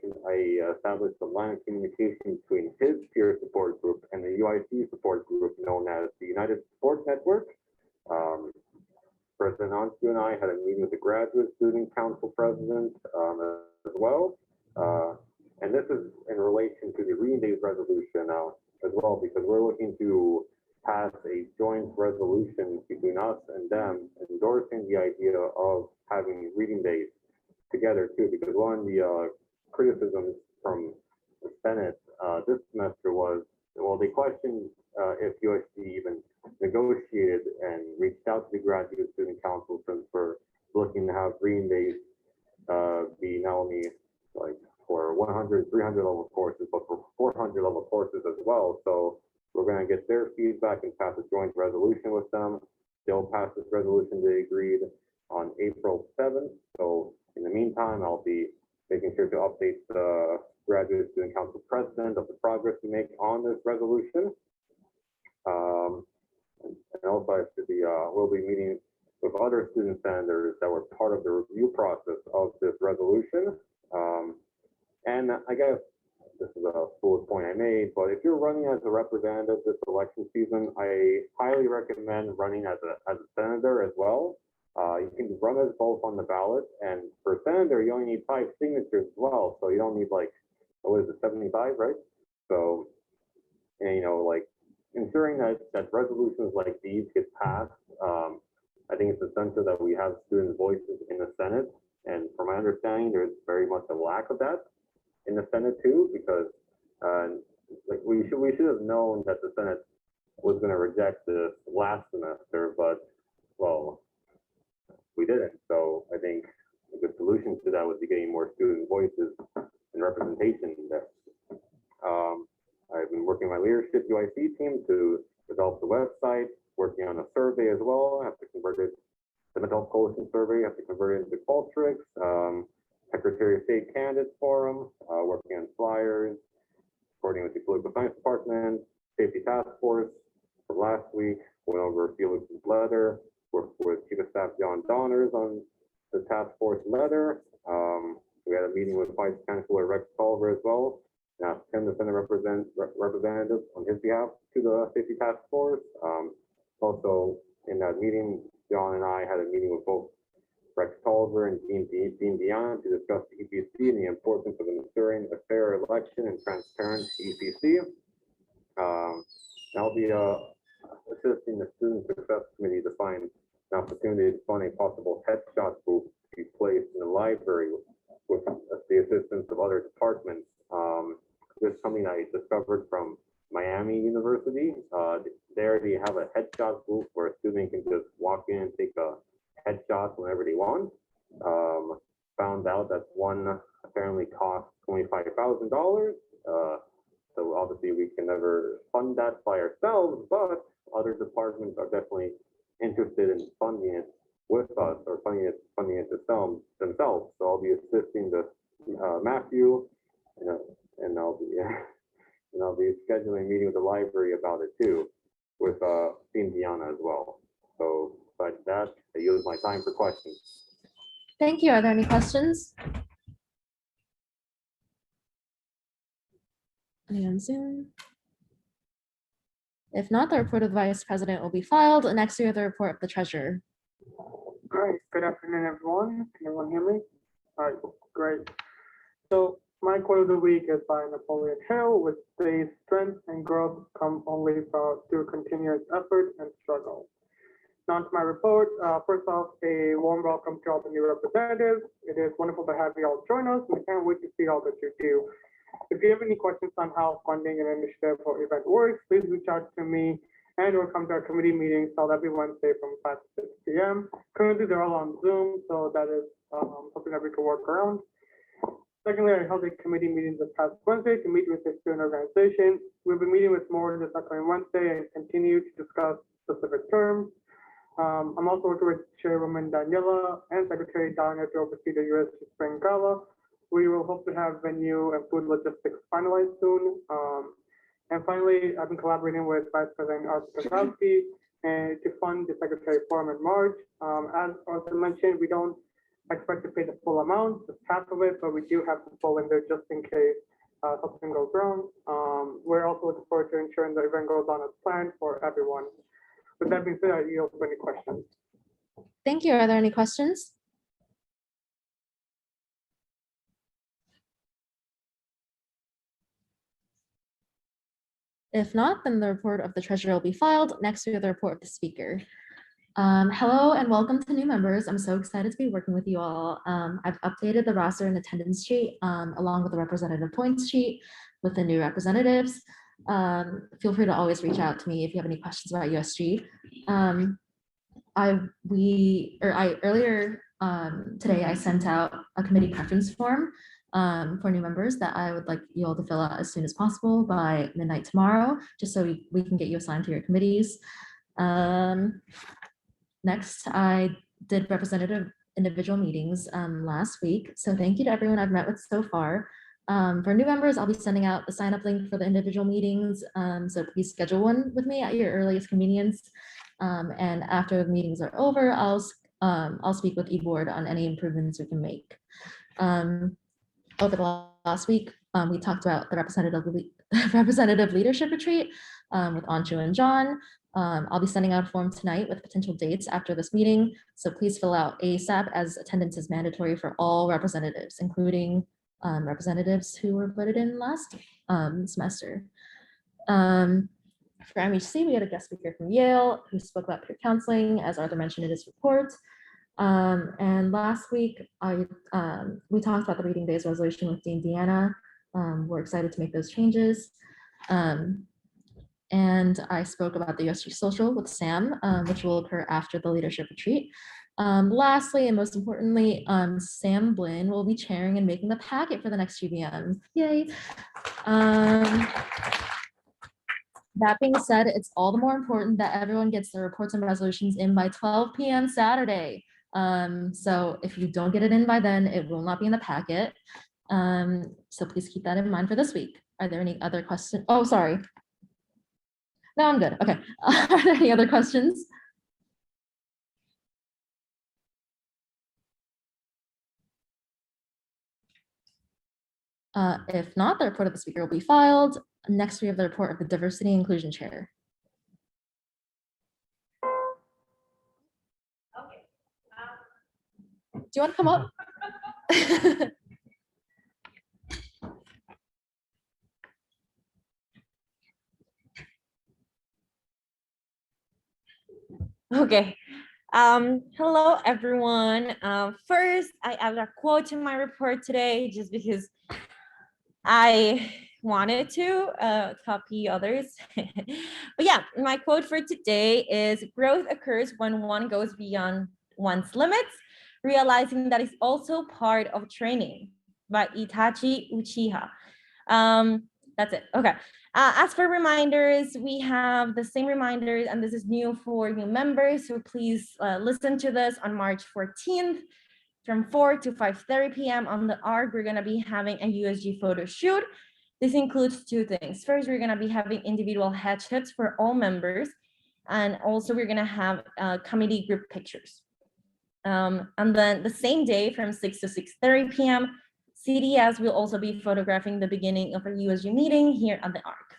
established a line of communication between his peer support group and the UIC support group known as the United Support Network. President Onshu and I had a meeting with the Graduate Student Council president as well. And this is in relation to the Reading Days resolution now as well, because we're looking to pass a joint resolution between us and them, endorsing the idea of having reading days together too, because one of the criticisms from the Senate this semester was, well, they questioned if USC even negotiated and reached out to the Graduate Student Council since we're looking to have reading days be not only like for 100, 300 level courses, but for 400 level courses as well. So we're going to get their feedback and pass a joint resolution with them. They'll pass this resolution they agreed on April 7th. So in the meantime, I'll be making sure to update the Graduate Student Council president of the progress we make on this resolution. And also I should be, we'll be meeting with other student senators that were part of the review process of this resolution. And I guess this is a bullet point I made, but if you're running as a representative this election season, I highly recommend running as a senator as well. You can run as both on the ballot, and for senator, you only need 5 signatures as well. So you don't need like, what is it, 75, right? So, and you know, like ensuring that resolutions like these get passed, I think it's essential that we have student voices in the Senate. And from my understanding, there's very much a lack of that in the Senate too, because like we should have known that the Senate was going to reject this last semester, but well, we didn't. So I think a good solution to that would be getting more student voices and representation there. I've been working my leadership UIC team to develop the website, working on a survey as well. I have to convert it the Mental Health Coalition survey, have to convert it into Qualtrics, Secretary of State Candidates Forum, working on flyers, according with the Political Science Department, Safety Task Force from last week, went over Felix's letter, worked with Chief of Staff John Donners on the task force letter. We had a meeting with Vice Chancellor Rex Culver as well. Now, him to send a representative on his behalf to the Safety Task Force. Also, in that meeting, John and I had a meeting with both Rex Culver and Dean Dion to discuss the EPC and the importance of ensuring a fair election and transparent EPC. I'll be assisting the Student Success Committee to find an opportunity to fund a possible headshot booth to be placed in the library with the assistance of other departments. This is something I discovered from Miami University. They already have a headshot booth where a student can just walk in and take a headshot whenever they want. Found out that one apparently costs $25,000. So obviously we can never fund that by ourselves, but other departments are definitely interested in funding it with us or funding it themselves. So I'll be assisting the Matthew, and I'll be scheduling a meeting with the library about it too, with Dean Diana as well. So besides that, I use my time for questions. Thank you. Are there any questions? Any on Zoom? If not, the report of the Vice President will be filed. Next, we have the report of the Treasurer. All right, good afternoon, everyone. Can everyone hear me? All right, great. So my quote of the week is by Napoleon Hill, which says, "Strength and growth come only through continuous effort and struggle." Now to my report. First off, a warm welcome to all the new representatives. It is wonderful to have you all join us, and I can't wait to see all that you do. If you have any questions on how funding an initiative or event works, please reach out to me and or come to our committee meetings held every Wednesday from 5 to 6 p.m. Currently, they're all on Zoom, so that is something that we can work around. Secondly, I held a committee meeting this past Wednesday to meet with the student organization. We'll be meeting with more this upcoming Wednesday and continue to discuss specific terms. I'm also working with Chairwoman Daniela and Secretary Donna to oversee the USG Spring Gala. We will hope to have venue and food logistics finalized soon. And finally, I've been collaborating with Vice President Arthur Kozlowski and to fund the Secretary Forum in March. As Arthur mentioned, we don't expect to pay the full amount, just half of it, but we do have some full in there just in case something goes wrong. We're also looking forward to ensuring the event goes on as planned for everyone. With that being said, I yield for any questions. Thank you. Are there any questions? If not, then the report of the Treasurer will be filed. Next, we have the report of the Speaker. Hello and welcome to new members. I'm so excited to be working with you all. I've updated the roster and attendance sheet along with the representative points sheet with the new representatives. Feel free to always reach out to me if you have any questions about USG. Earlier today, I sent out a committee preference form for new members that I would like you all to fill out as soon as possible by midnight tomorrow, just so we can get you assigned to your committees. Next, I did representative individual meetings last week. So thank you to everyone I've met with so far. For new members, I'll be sending out the sign up link for the individual meetings. So please schedule one with me at your earliest convenience. And after the meetings are over, I'll speak with eBoard on any improvements we can make. Over the last week, we talked about the representative leadership retreat with Anshu and John. I'll be sending out a form tonight with potential dates after this meeting. So please fill out ASAP as attendance is mandatory for all representatives, including representatives who were voted in last semester. For MHC, we had a guest speaker from Yale who spoke about peer counseling, as Arthur mentioned in his report. And last week, we talked about the Reading Days resolution with Dean Deanna. We're excited to make those changes. And I spoke about the USG Social with Sam, which will occur after the leadership retreat. Lastly, and most importantly, Sam Blinn will be chairing and making the packet for the next GBM. Yay. That being said, it's all the more important that everyone gets their reports and resolutions in by 12 p.m. Saturday. So if you don't get it in by then, it will not be in the packet. So please keep that in mind for this week. Are there any other questions? Oh, sorry. No, I'm good. Okay. Are there any other questions? If not, the report of the speaker will be filed. Next, we have the report of the Diversity and Inclusion Chair. Do you want to come up? Okay. Hello, everyone. First, I added a quote in my report today just because I wanted to copy others. But yeah, my quote for today is growth occurs when one goes beyond one's limits, realizing that it's also part of training by Itachi Uchiha. That's it. Okay. As for reminders, we have the same reminders, and this is new for new members. So please listen to this on March 14th from 4 to 5:30 p.m. on the ARC. We're going to be having a USG photo shoot. This includes two things. First, we're going to be having individual headshots for all members. And also we're going to have committee group pictures. And then the same day from 6 to 6:30 p.m., CDS will also be photographing the beginning of a USG meeting here at the ARC.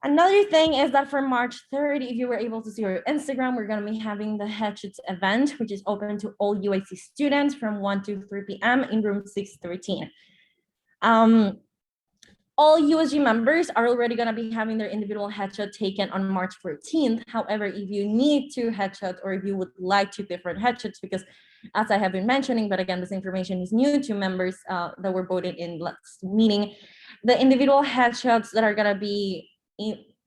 Another thing is that for March 3rd, if you were able to see our Instagram, we're going to be having the Headshots event, which is open to all UIC students from 1 to 3 p.m. in room 613. All USG members are already going to be having their individual headshot taken on March 14th. However, if you need to headshot or if you would like two different headshots, because as I have been mentioning, but again, this information is new to members that were voted in last meeting, the individual headshots that are going to be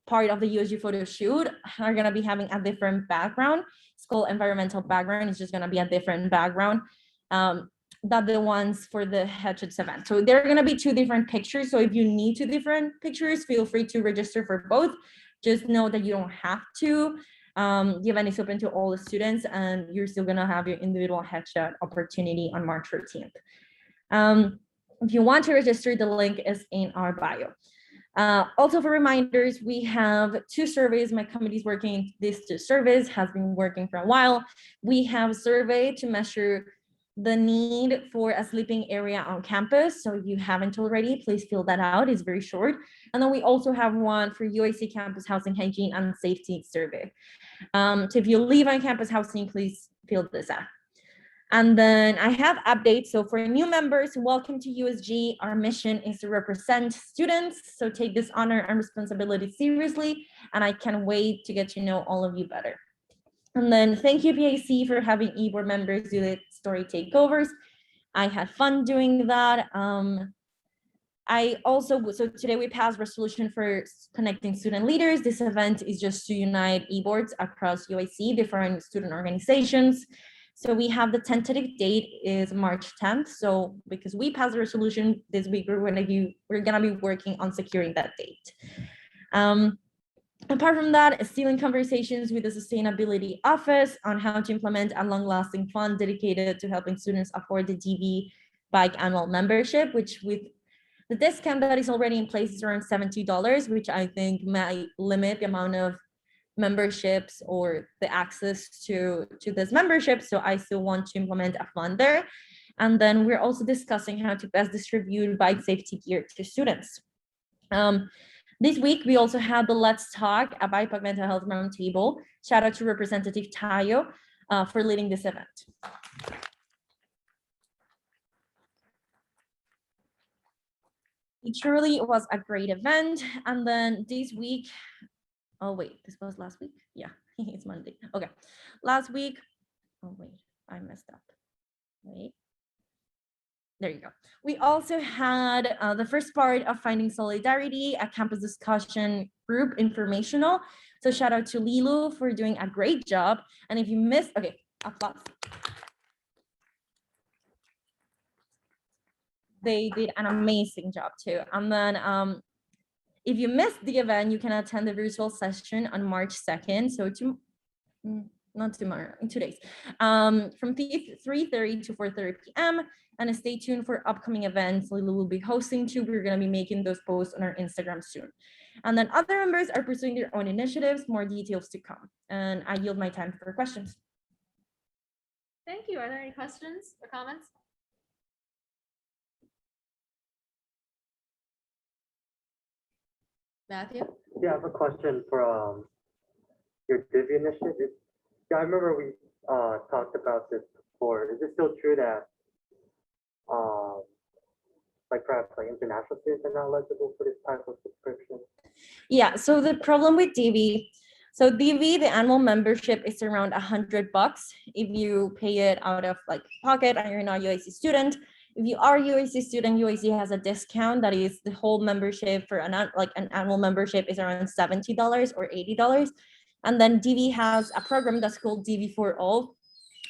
part of the USG photo shoot are going to be having a different background. It's called environmental background. It's just going to be a different background. That the ones for the headshots event. So there are going to be two different pictures. So if you need two different pictures, feel free to register for both. Just know that you don't have to. The event is open to all the students and you're still going to have your individual headshot opportunity on March 13th. If you want to register, the link is in our bio. Also for reminders, we have two surveys. My committee is working, these two surveys has been working for a while. We have a survey to measure the need for a sleeping area on campus. So if you haven't already, please fill that out. It's very short. And then we also have one for UIC campus housing hygiene and safety survey. So if you live on campus housing, please fill this out. And then I have updates. So for new members, welcome to USG. Our mission is to represent students. So take this honor and responsibility seriously. And I can't wait to get to know all of you better. And then thank you, PAC, for having e-board members do the story takeovers. I had fun doing that. So today we passed resolution for connecting student leaders. This event is just to unite e-boards across UIC, different student organizations. So we have the tentative date is March 10th. So because we passed the resolution this week, we're gonna be working on securing that date. Apart from that, still in conversations with the Sustainability Office on how to implement a long-lasting fund dedicated to helping students afford the DV bike annual membership, which with the discount that is already in place is around $70, which I think might limit the amount of memberships or the access to this membership. So I still want to implement a fund there. And then we're also discussing how to best distribute bike safety gear to students. This week, we also had the Let's Talk a BIPOC Mental Health Roundtable. Shout out to Representative Tayo for leading this event. It truly was a great event. And then this week, oh wait, this was last week? Yeah, it's Monday. Okay, last week, oh wait, I messed up. Wait. There you go. We also had the first part of Finding Solidarity, a campus discussion group informational. So shout out to Lilu for doing a great job. And if you missed, okay, applause. They did an amazing job too. And then if you missed the event, you can attend the virtual session on March 2nd. So not tomorrow, in 2 days, from 3:30 to 4:30 p.m. And stay tuned for upcoming events Lulu will be hosting too. We're going to be making those posts on our Instagram soon. And then other members are pursuing their own initiatives, more details to come. And I yield my time for questions. Thank you. Are there any questions or comments? Matthew? Yeah, I have a question for your Divi initiative. Yeah, I remember we talked about this before. Is it still true that like perhaps like international students are not eligible for this type of subscription? Yeah, so the problem with DV, so DV, the annual membership is around $100 if you pay it out of like pocket and you're not a UIC student. If you are a UIC student, UIC has a discount that is the whole membership for an annual membership is around $70 or $80. And then DV has a program that's called DV for All,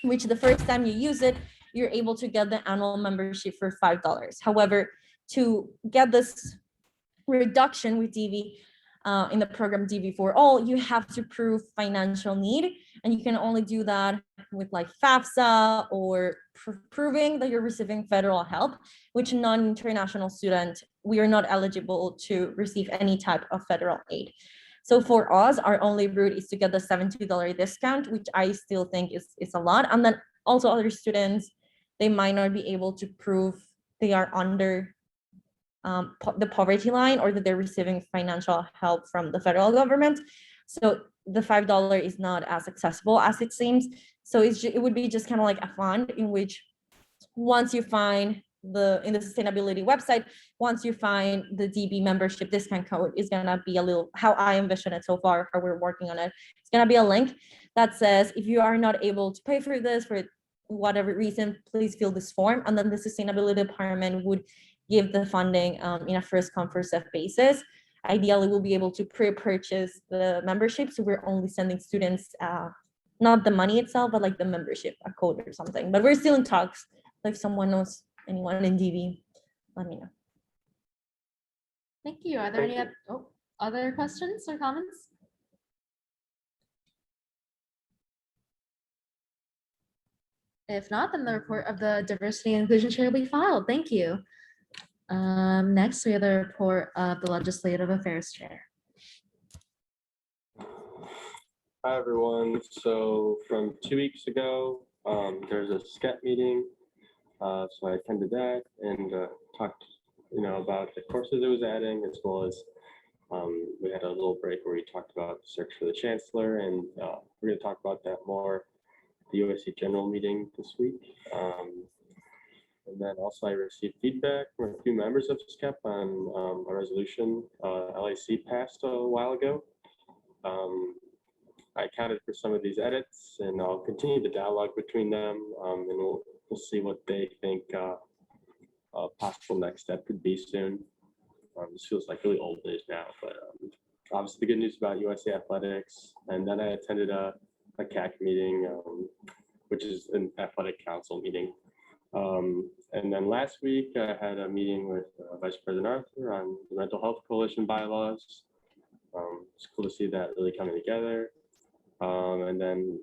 which the first time you use it, you're able to get the annual membership for $5. However, to get this reduction with DV in the program DV for All, you have to prove financial need, and you can only do that with like FAFSA or proving that you're receiving federal help, which non-international student, we are not eligible to receive any type of federal aid. So for us, our only route is to get the $70 discount, which I still think is a lot. And then also other students, they might not be able to prove they are under the poverty line or that they're receiving financial help from the federal government. So the $5 is not as accessible as it seems. So it would be just kind of like a fund in which once you find in the sustainability website, once you find the DB membership discount code is gonna be a little, how I envision it so far, how we're working on it. It's gonna be a link that says, if you are not able to pay for this for whatever reason, please fill this form. And then the sustainability department would give the funding in a first come first served basis. Ideally, we'll be able to pre-purchase the membership. So we're only sending students, not the money itself, but like the membership, a code or something. But we're still in talks. If someone knows anyone in DV, let me know. Thank you. Are there any other questions or comments? If not, then the report of the diversity and inclusion chair will be filed. Thank you. Next, we have the report of the legislative affairs chair. Hi, everyone. So from 2 weeks ago, there's a SCEP meeting. So I attended that and talked, about the courses it was adding, as well as we had a little break where we talked about the search for the chancellor, and we're going to talk about that more at the USC general meeting this week. And then also I received feedback from a few members of SCEP on a resolution LIC passed a while ago. I accounted for some of these edits, and I'll continue the dialogue between them, and we'll see what they think a possible next step could be soon. This feels like really old news now, but obviously the good news about USC athletics. And then I attended a CAC meeting, which is an athletic council meeting. And then last week I had a meeting with Vice President Arthur on the Mental Health Coalition bylaws. It's cool to see that really coming together. And then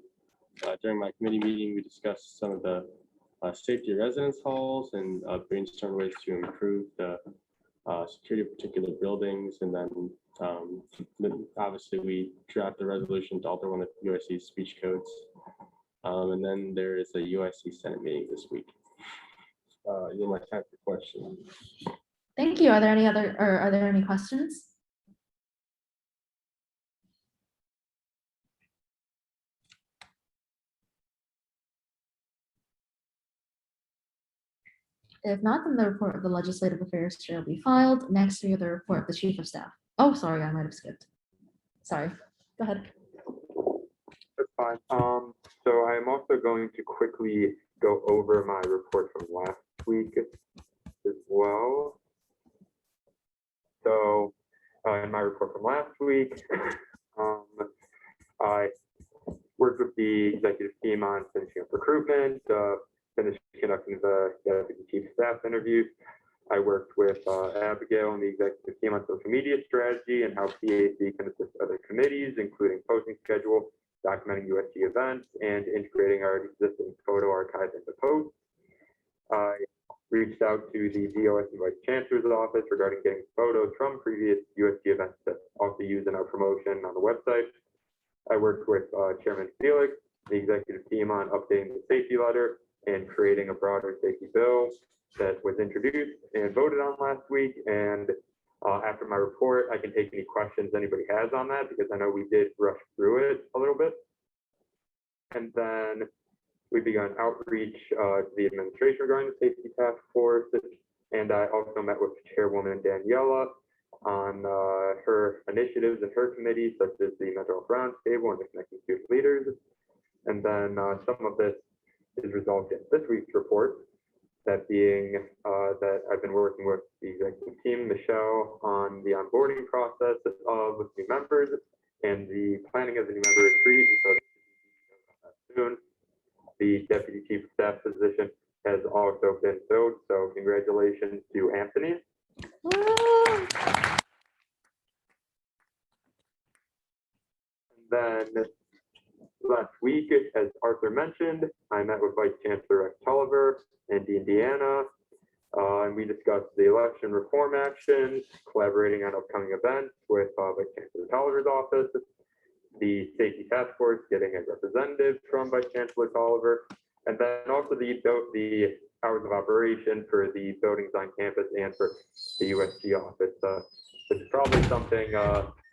during my committee meeting, we discussed some of the safety of residence halls and brainstorm ways to improve the security of particular buildings. And then obviously we draft the resolution to alter one of USC's speech codes. And then there is a USC Senate meeting this week. You might have the question. Thank you. Are there any questions? If not, then the report of the legislative affairs chair will be filed. Next, we have the report of the chief of staff. Oh, sorry, I might have skipped. Sorry, go ahead. That's fine. So I'm also going to quickly go over my report from last week as well. So in my report from last week, I worked with the executive team on finishing up recruitment, finished conducting the deputy chief of staff interviews. I worked with Abigail and the executive team on social media strategy and how PAC can assist other committees, including posting schedule documenting USG events, and integrating our existing photo archive into posts. I reached out to the DOS and Vice Chancellor's office regarding getting photos from previous USG events to also use in our promotion on the website. I worked with Chairman Felix, the executive team on updating the safety letter and creating a broader safety bill that was introduced and voted on last week. And after my report, I can take any questions anybody has on that because I know we did rush through it a little bit. And then we began outreach to the administration regarding the safety task force. And I also met with Chairwoman Daniela on her initiatives and her committees, such as the Mental Health Roundtable and the Connecting Student Leaders. And then some of this is resolved in this week's report, that being that I've been working with the executive team, Michelle, on the onboarding process of new members and the planning of the new member retreat. And so soon, the deputy chief of staff position has also been filled. So congratulations to Anthony. And then last week, as Arthur mentioned, I met with Vice Chancellor Rex Tulliver and Indiana, and we discussed the election reform actions, collaborating on upcoming events with Vice Chancellor Tulliver's office, the safety task force getting a representative from Vice Chancellor Tulliver, and then also the hours of operation for the buildings on campus and for the USG office. This is probably something,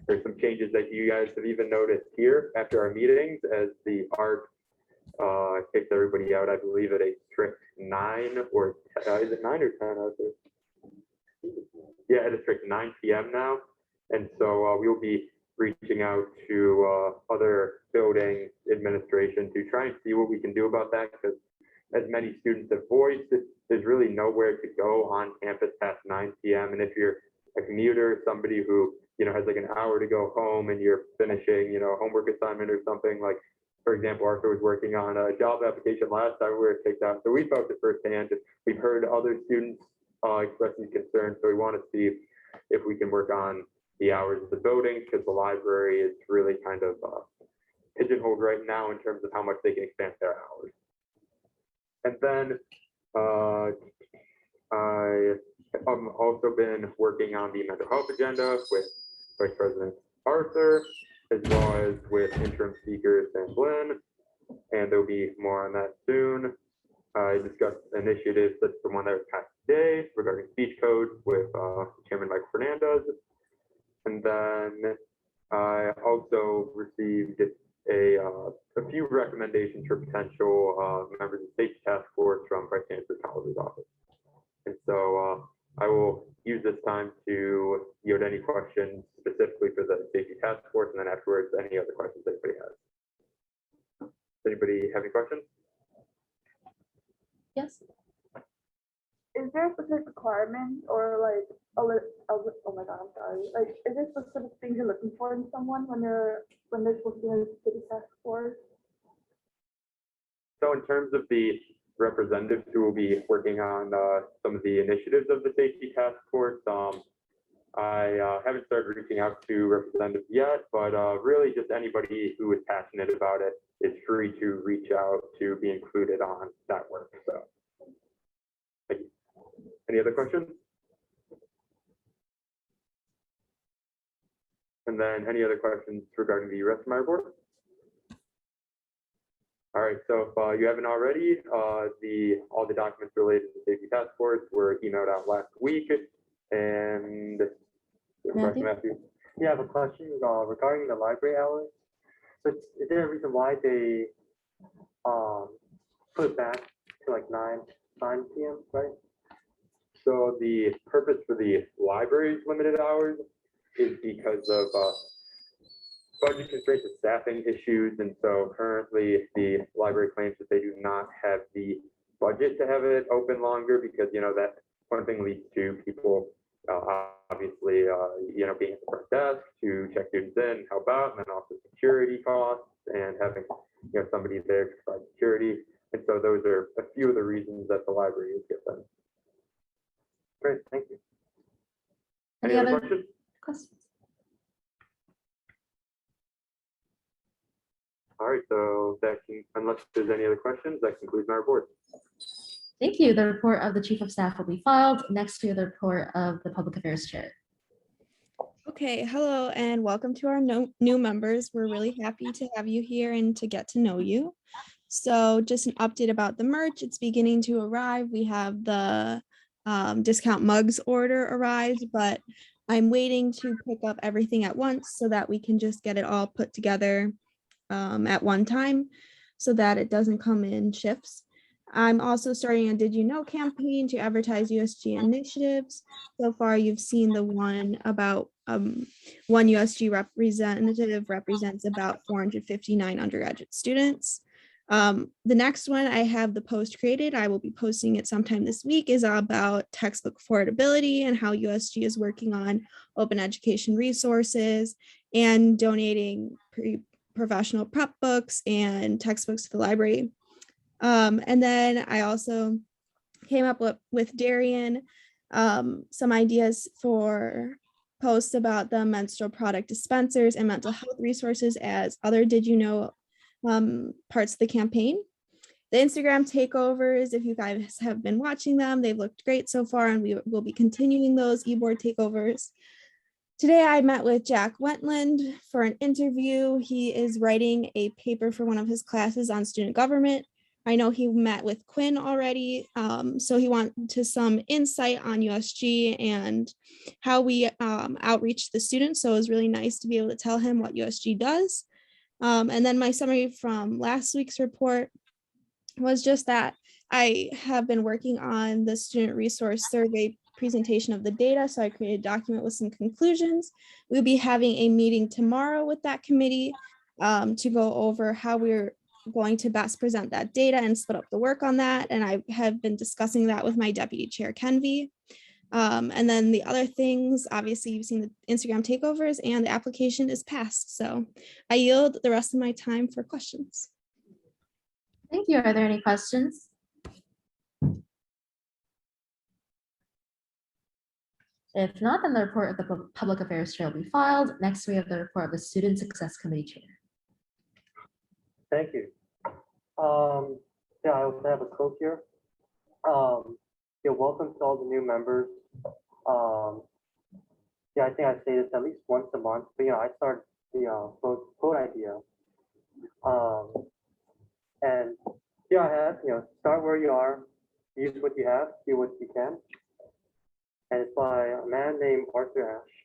there's some changes that you guys have even noticed here after our meetings as the ARC kicks everybody out, I believe at a strict 9 or is it 9 or 10 out there? Yeah, at a strict 9 p.m. now. And so we will be reaching out to other building administration to try and see what we can do about that, because as many students have voiced, there's really nowhere to go on campus past 9 p.m. And if you're a commuter, somebody who, has like an hour to go home and you're finishing, a homework assignment or something, like, for example, Arthur was working on a job application last time we were kicked out. So we felt it firsthand. We've heard other students expressing concern. So we want to see if we can work on the hours of the building, because the library is really kind of pigeonholed right now in terms of how much they can expand their hours. And then I've also been working on the mental health agenda with Vice President Arthur, as well as with interim speaker Sam Flynn, and there'll be more on that soon. I discussed initiatives such as the one that was passed today regarding speech codes with Chairman Michael Fernandez. And then I also received a few recommendations for potential members of the safety task force from Vice Chancellor Tulliver's office. And so I will use this time to yield any questions specifically for the safety task force, and then afterwards, any other questions anybody has. Does anybody have any questions? Yes. Is there a specific requirement or like oh my god, I'm sorry. Like, is there specific things you're looking for in someone when they're supposed to be in the city task force? So in terms of the representatives who will be working on some of the initiatives of the safety task force, I haven't started reaching out to representatives yet, but really just anybody who is passionate about it is free to reach out to be included on that work. So, thank you. Any other questions? And then any other questions regarding the rest of my report? All right, so if you haven't already, all the documents related to the safety task force were emailed out last week. And Matthew? Yeah, I have a question regarding the library hours. So is there a reason why they put it back to like 9 p.m., right? So the purpose for the library's limited hours is because of budget constraints and staffing issues. And so currently the library claims that they do not have the budget to have it open longer, because, that one thing leads to people obviously, being at the front desk to check students in, help out, and then also security costs and having, somebody there to provide security. And so those are a few of the reasons that the library is given. Great, thank you. Any other questions? All right, so unless there's any other questions, that concludes my report. Thank you. The report of the Chief of Staff will be filed. Next to the report of the Public Affairs Chair. Okay, hello and welcome to our new members. We're really happy to have you here and to get to know you. So just an update about the merch. It's beginning to arrive. We have the discount mugs order arrived, but I'm waiting to pick up everything at once so that we can just get it all put together at one time so that it doesn't come in shifts. I'm also starting a Did You Know campaign to advertise USG initiatives. So far, you've seen the one about one USG representative represents about 459 undergraduate students. The next one, I have the post created. I will be posting it sometime this week, is about textbook affordability and how USG is working on open education resources and donating professional prep books and textbooks to the library. And then I also came up with Darian some ideas for posts about the menstrual product dispensers and mental health resources as other Did You Know parts of the campaign. The Instagram takeovers, if you guys have been watching them, they've looked great so far, and we will be continuing those e-board takeovers. Today, I met with Jack Wentland for an interview. He is writing a paper for one of his classes on student government. I know he met with Quinn already, so he wanted some insight on USG and how we outreach the students. So it was really nice to be able to tell him what USG does. And then my summary from last week's report was just that I have been working on the student resource survey presentation of the data. So I created a document with some conclusions. We'll be having a meeting tomorrow with that committee to go over how we're going to best present that data and split up the work on that. And I have been discussing that with my deputy chair, Kenvy. And then the other things, obviously you've seen the Instagram takeovers and the application is passed. So I yield the rest of my time for questions. Thank you. Are there any questions? If not, then the report of the Public Affairs Chair will be filed. Next, we have the report of the Student Success Committee Chair. Thank you. Yeah, I also have a quote here. Yeah, welcome to all the new members. Yeah, I think I say this at least once a month, but I start the quote idea. And yeah, I have, start where you are, use what you have, do what you can. And it's by a man named Arthur Ashe.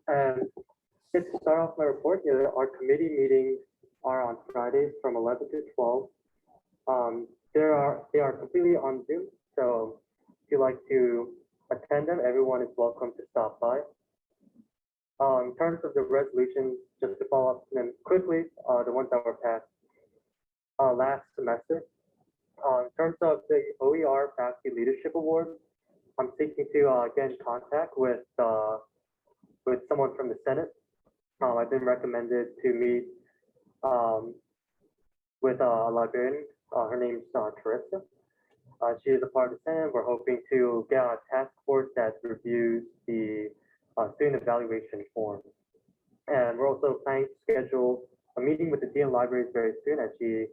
And to start off my report, our committee meetings are on Fridays from 11 to 12. They are completely on Zoom, so if you'd like to attend them, everyone is welcome to stop by. In terms of the resolutions, just to follow up them quickly, the ones that were passed last semester. In terms of the OER Faculty Leadership Award, I'm seeking to get in contact with someone from the Senate. I've been recommended to meet with a librarian. Her name's Teresa. She is a part of the Senate. We're hoping to get a task force that reviews the student evaluation form. And we're also planning to schedule a meeting with the Dean of Libraries very soon, as she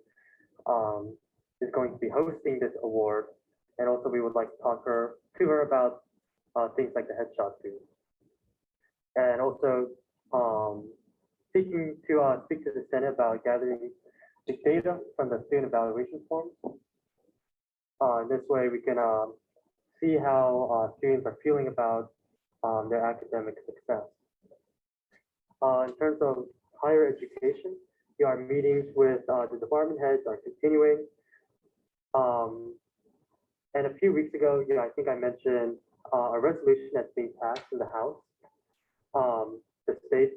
is going to be hosting this award. And also we would like to talk to her about things like the headshot too. And also seeking to speak to the Senate about gathering the data from the student evaluation forms. This way we can see how students are feeling about their academic success. In terms of higher education, our meetings with the department heads are continuing. And a few weeks ago, I think I mentioned a resolution that's being passed in the House, the state,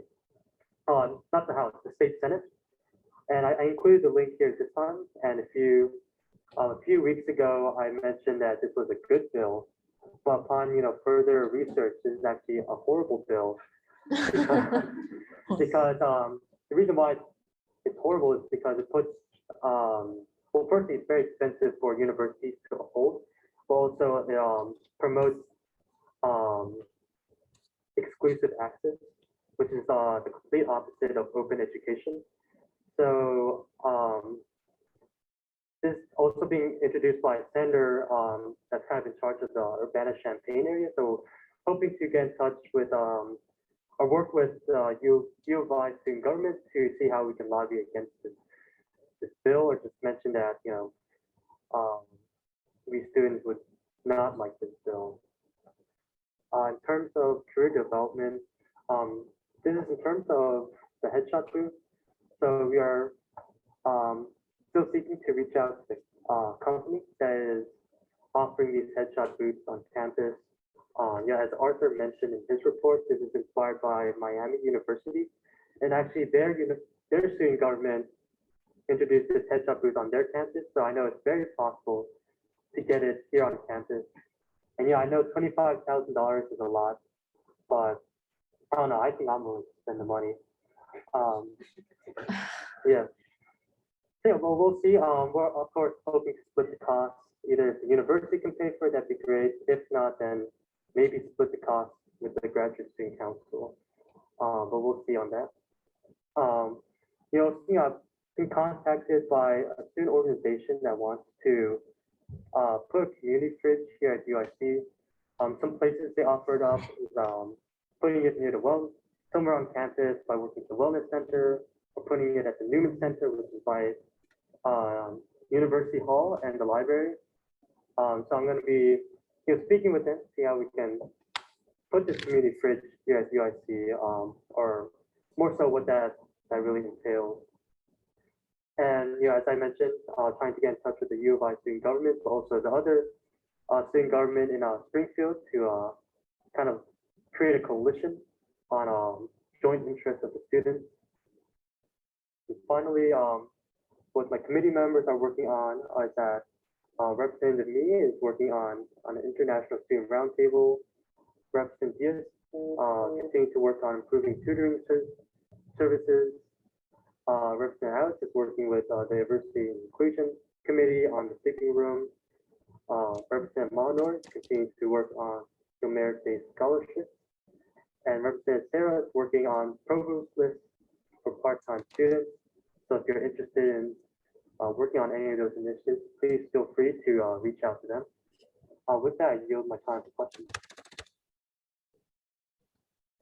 not the House, the state Senate. And I included the link here this time. And a few weeks ago, I mentioned that this was a good bill, but upon further research, this is actually a horrible bill because the reason why it's horrible is because it puts well, firstly, it's very expensive for universities to uphold, but also it promotes exclusive access, which is the complete opposite of open education. So this also being introduced by Sender, that's kind of in charge of the Urbana-Champaign area. So hoping to get in touch with or work with U of I student government to see how we can lobby against this bill, or just mention that, you know, we students would not like this bill. In terms of career development, this is in terms of the headshot booth. So we are still seeking to reach out to the company that is offering these headshot booths on campus. Yeah, as Arthur mentioned in his report, this is inspired by Miami University, and actually their student government introduced this headshot booth on their campus. So I know it's very possible to get it here on campus. And yeah, I know $25,000 is a lot, but I don't know. I think I'm willing to spend the money. Yeah. So, well, we'll see. We're of course hoping to split the cost. Either if the university can pay for it, that'd be great. If not, then maybe split the cost with the graduate student council. But we'll see on that. You know, I've been contacted by a student organization that wants to put a community fridge here at UIC. Some places they offered up is putting it near the well, somewhere on campus by working at the wellness center, or putting it at the Newman Center, which is by University Hall and the library. So I'm going to be speaking with them, see how we can put this community fridge here at UIC, or more so what that really entails. And as I mentioned, trying to get in touch with the U of I student government, but also the other student government in Springfield to kind of create a coalition on joint interests of the students. And finally, what my committee members are working on is that Representative Me is working on an international student roundtable. Representative Diaz continuing to work on improving tutoring services. Representative Alex is working with the Diversity and Inclusion Committee on the sleeping room. Representative Monor continues to work on the merit-based scholarships. And Representative Sarah is working on provost lists for part-time students. So if you're interested in working on any of those initiatives, please feel free to reach out to them. With that, I yield my time for questions.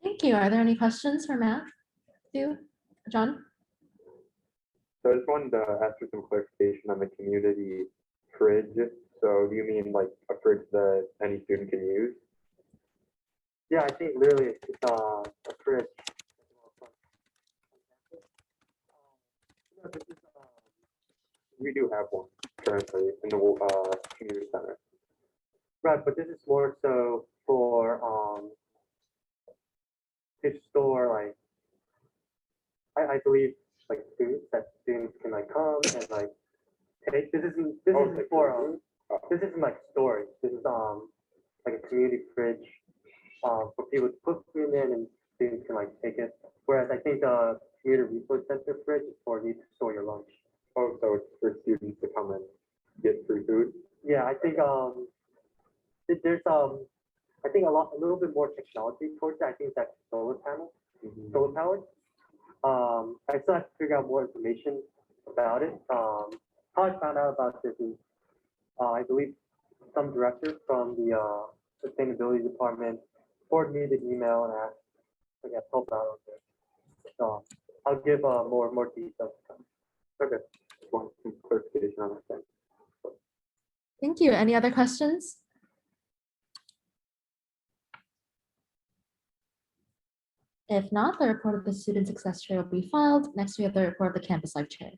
Thank you. Are there any questions for Matthew? John? So I just wanted to ask for some clarification on the community fridge. So do you mean like a fridge that any student can use? Yeah, I think literally it's a fridge. We do have one currently in the community center. Right, but this is more so for to store like I believe like students can like come and like take. This isn't like storage. This is like a community fridge for people to put food in, and students can like take it. Whereas I think the community resource center fridge is for you to store your lunch. Oh, so it's for students to come and get free food? Yeah, I think there's I think a little bit more technology towards it. I think that's solar panel, solar powered. I still have to figure out more information about it. How I found out about this is I believe some director from the sustainability department forwarded me the email and asked to get help out on this. So I'll give more details. Okay, just want some clarification on that thing. Thank you. Any other questions? If not, the report of the student success chair will be filed. Next, we have the report of the campus life chair.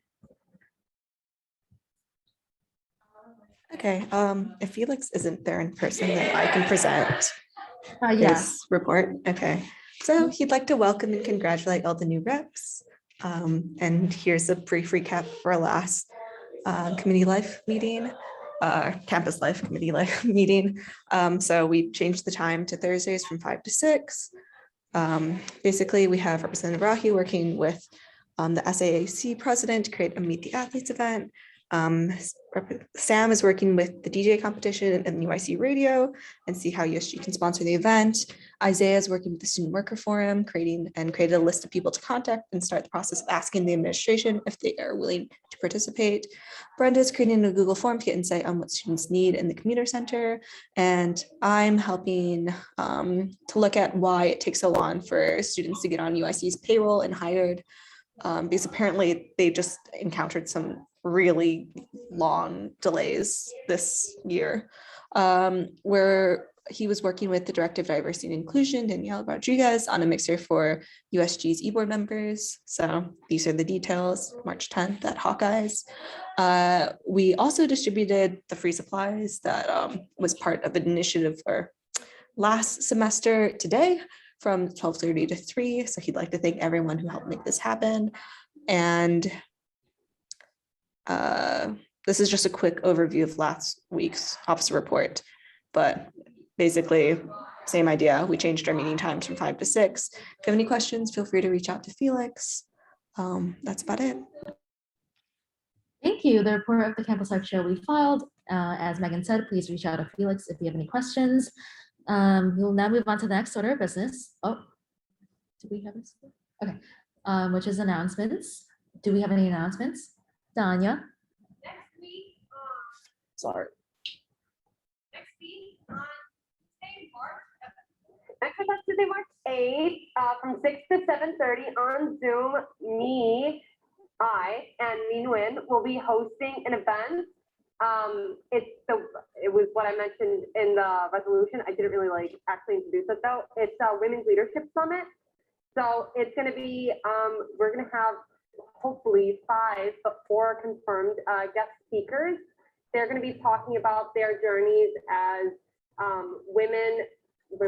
Okay, if Felix isn't there in person, then I can present Yes. his report. Okay, so he'd like to welcome and congratulate all the new reps. And here's a brief recap for our last committee life meeting, campus life committee life meeting. So we changed the time to Thursdays from 5 to 6. Basically, we have Representative Rahi working with the SAAC president to create a Meet the Athletes event. Sam is working with the DJ competition and UIC radio and see how USG can sponsor the event. Isaiah is working with the Student Worker Forum, created a list of people to contact and start the process of asking the administration if they are willing to participate. Brenda is creating a Google form to get insight on what students need in the commuter center. And I'm helping to look at why it takes so long for students to get on UIC's payroll and hired, because apparently they just encountered some really long delays this year, where he was working with the Director of Diversity and Inclusion, Danielle Rodriguez, on a mixer for USG's e-board members. So these are the details, March 10th at Hawkeyes. We also distributed the free supplies that was part of an initiative for last semester today from 12:30 to 3. So he'd like to thank everyone who helped make this happen. And this is just a quick overview of last week's officer report, but basically same idea. We changed our meeting times from 5 to 6. If you have any questions, feel free to reach out to Felix. That's about it. Thank you. The report of the Campus Life Show we filed. As Megan said, please reach out to Felix if you have any questions. We'll now move on to the next order of business. Oh, do we have this? Okay, which is announcements. Do we have any announcements? Danya? Next week, Sorry. next week on Tuesday, March Actually, that's Tuesday, March 8th, from 6 to 7:30 on Zoom. I and Minwin will be hosting an event. It was what I mentioned in the resolution. I didn't really actually introduce it though. It's a Women's Leadership Summit. So it's going to be, we're going to have hopefully 5, but 4 confirmed guest speakers. They're going to be talking about their journeys as women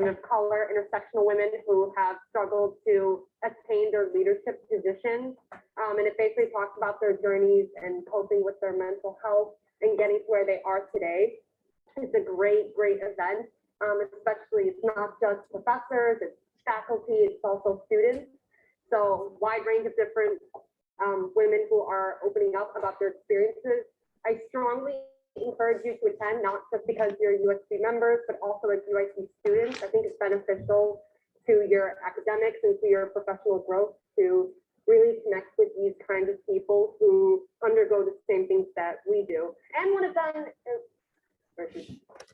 of color, intersectional women who have struggled to attain their leadership positions. And it basically talks about their journeys and coping with their mental health and getting to where they are today. It's a great, great event. Especially, it's not just professors, it's faculty, it's also students. So wide range of different women who are opening up about their experiences. I strongly encourage you to attend, not just because you're USC members, but also as UIC students. I think it's beneficial to your academics and to your professional growth to really connect with these kinds of people who undergo the same things that we do. And one of them is,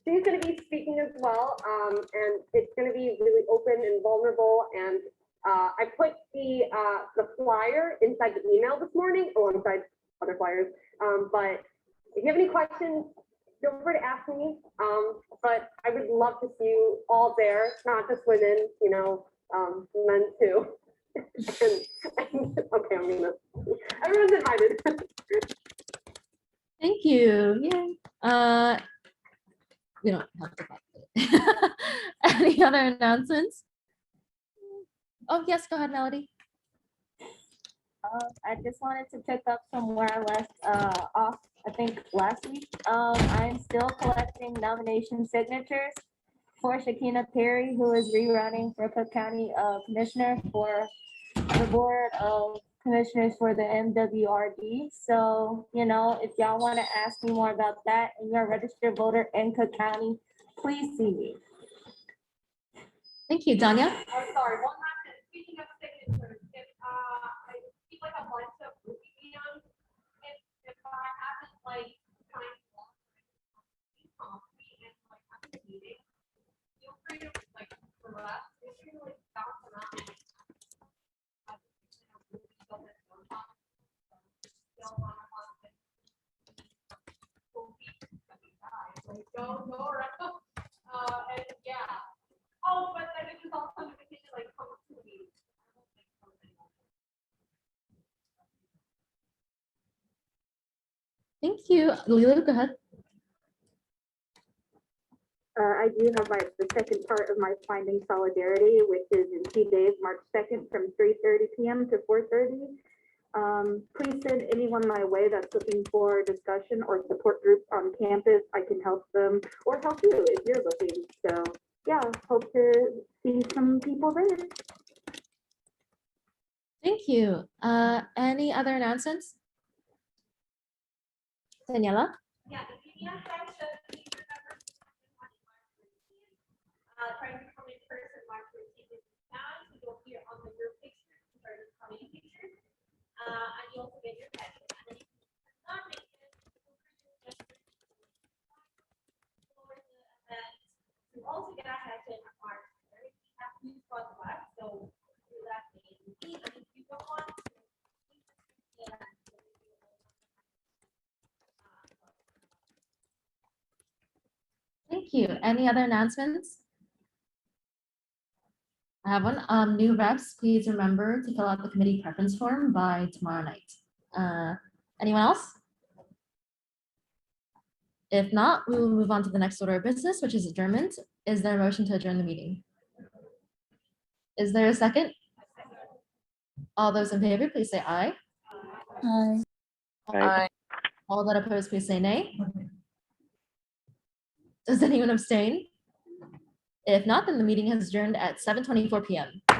she's going to be speaking as well, and it's going to be really open and vulnerable. And I put the flyer inside the email this morning, inside other flyers. But if you have any questions, feel free to ask me. But I would love to see you all there, not just women, men too. Okay, everyone's invited. Thank you. Yay. We don't have to. Any other announcements? Oh, yes, go ahead, Melody. I just wanted to pick up from where I left off, I think last week. I'm still collecting nomination signatures for Shakina Perry, who is rerunning for Cook County Commissioner for the Board of Commissioners for the MWRD. So, if y'all want to ask me more about that and you're a registered voter in Cook County, please see me. Thank you, Danya. I'm sorry, one last thing. Speaking of signatures, if I keep a bunch of mediums, if I haven't signed one, and after the meeting, feel free to correct, feel free to bounce around. Go around. And yeah. Oh, but then it was also an invitation come to the meeting. Thank you. Lila, go ahead. I do have the second part of my Finding Solidarity, which is in 2 days, March 2nd from 3:30 p.m. to 4:30. Please send anyone my way that's looking for discussion or support groups on campus. I can help them or help you if you're looking. So yeah, hope to see some people there. Thank you. Any other announcements? Daniela? Yeah, if you need a session, please remember to try to come in person, watch your team down, so you'll hear on the group picture, or the community picture. And you also get your session. And then if you cannot make it, to also get a session on March 3rd, we have 2 spots left, so do that immediately. And if you don't want to, Thank you. Any other announcements? I have one. New reps, please remember to fill out the committee preference form by tomorrow night. Anyone else? If not, we will move on to the next order of business, which is adjournment. Is there a motion to adjourn the meeting? Is there a second? All those in favor, please say aye. Aye. Aye. All that oppose, please say nay. Does anyone abstain? If not, then the meeting has adjourned at 7:24 p.m.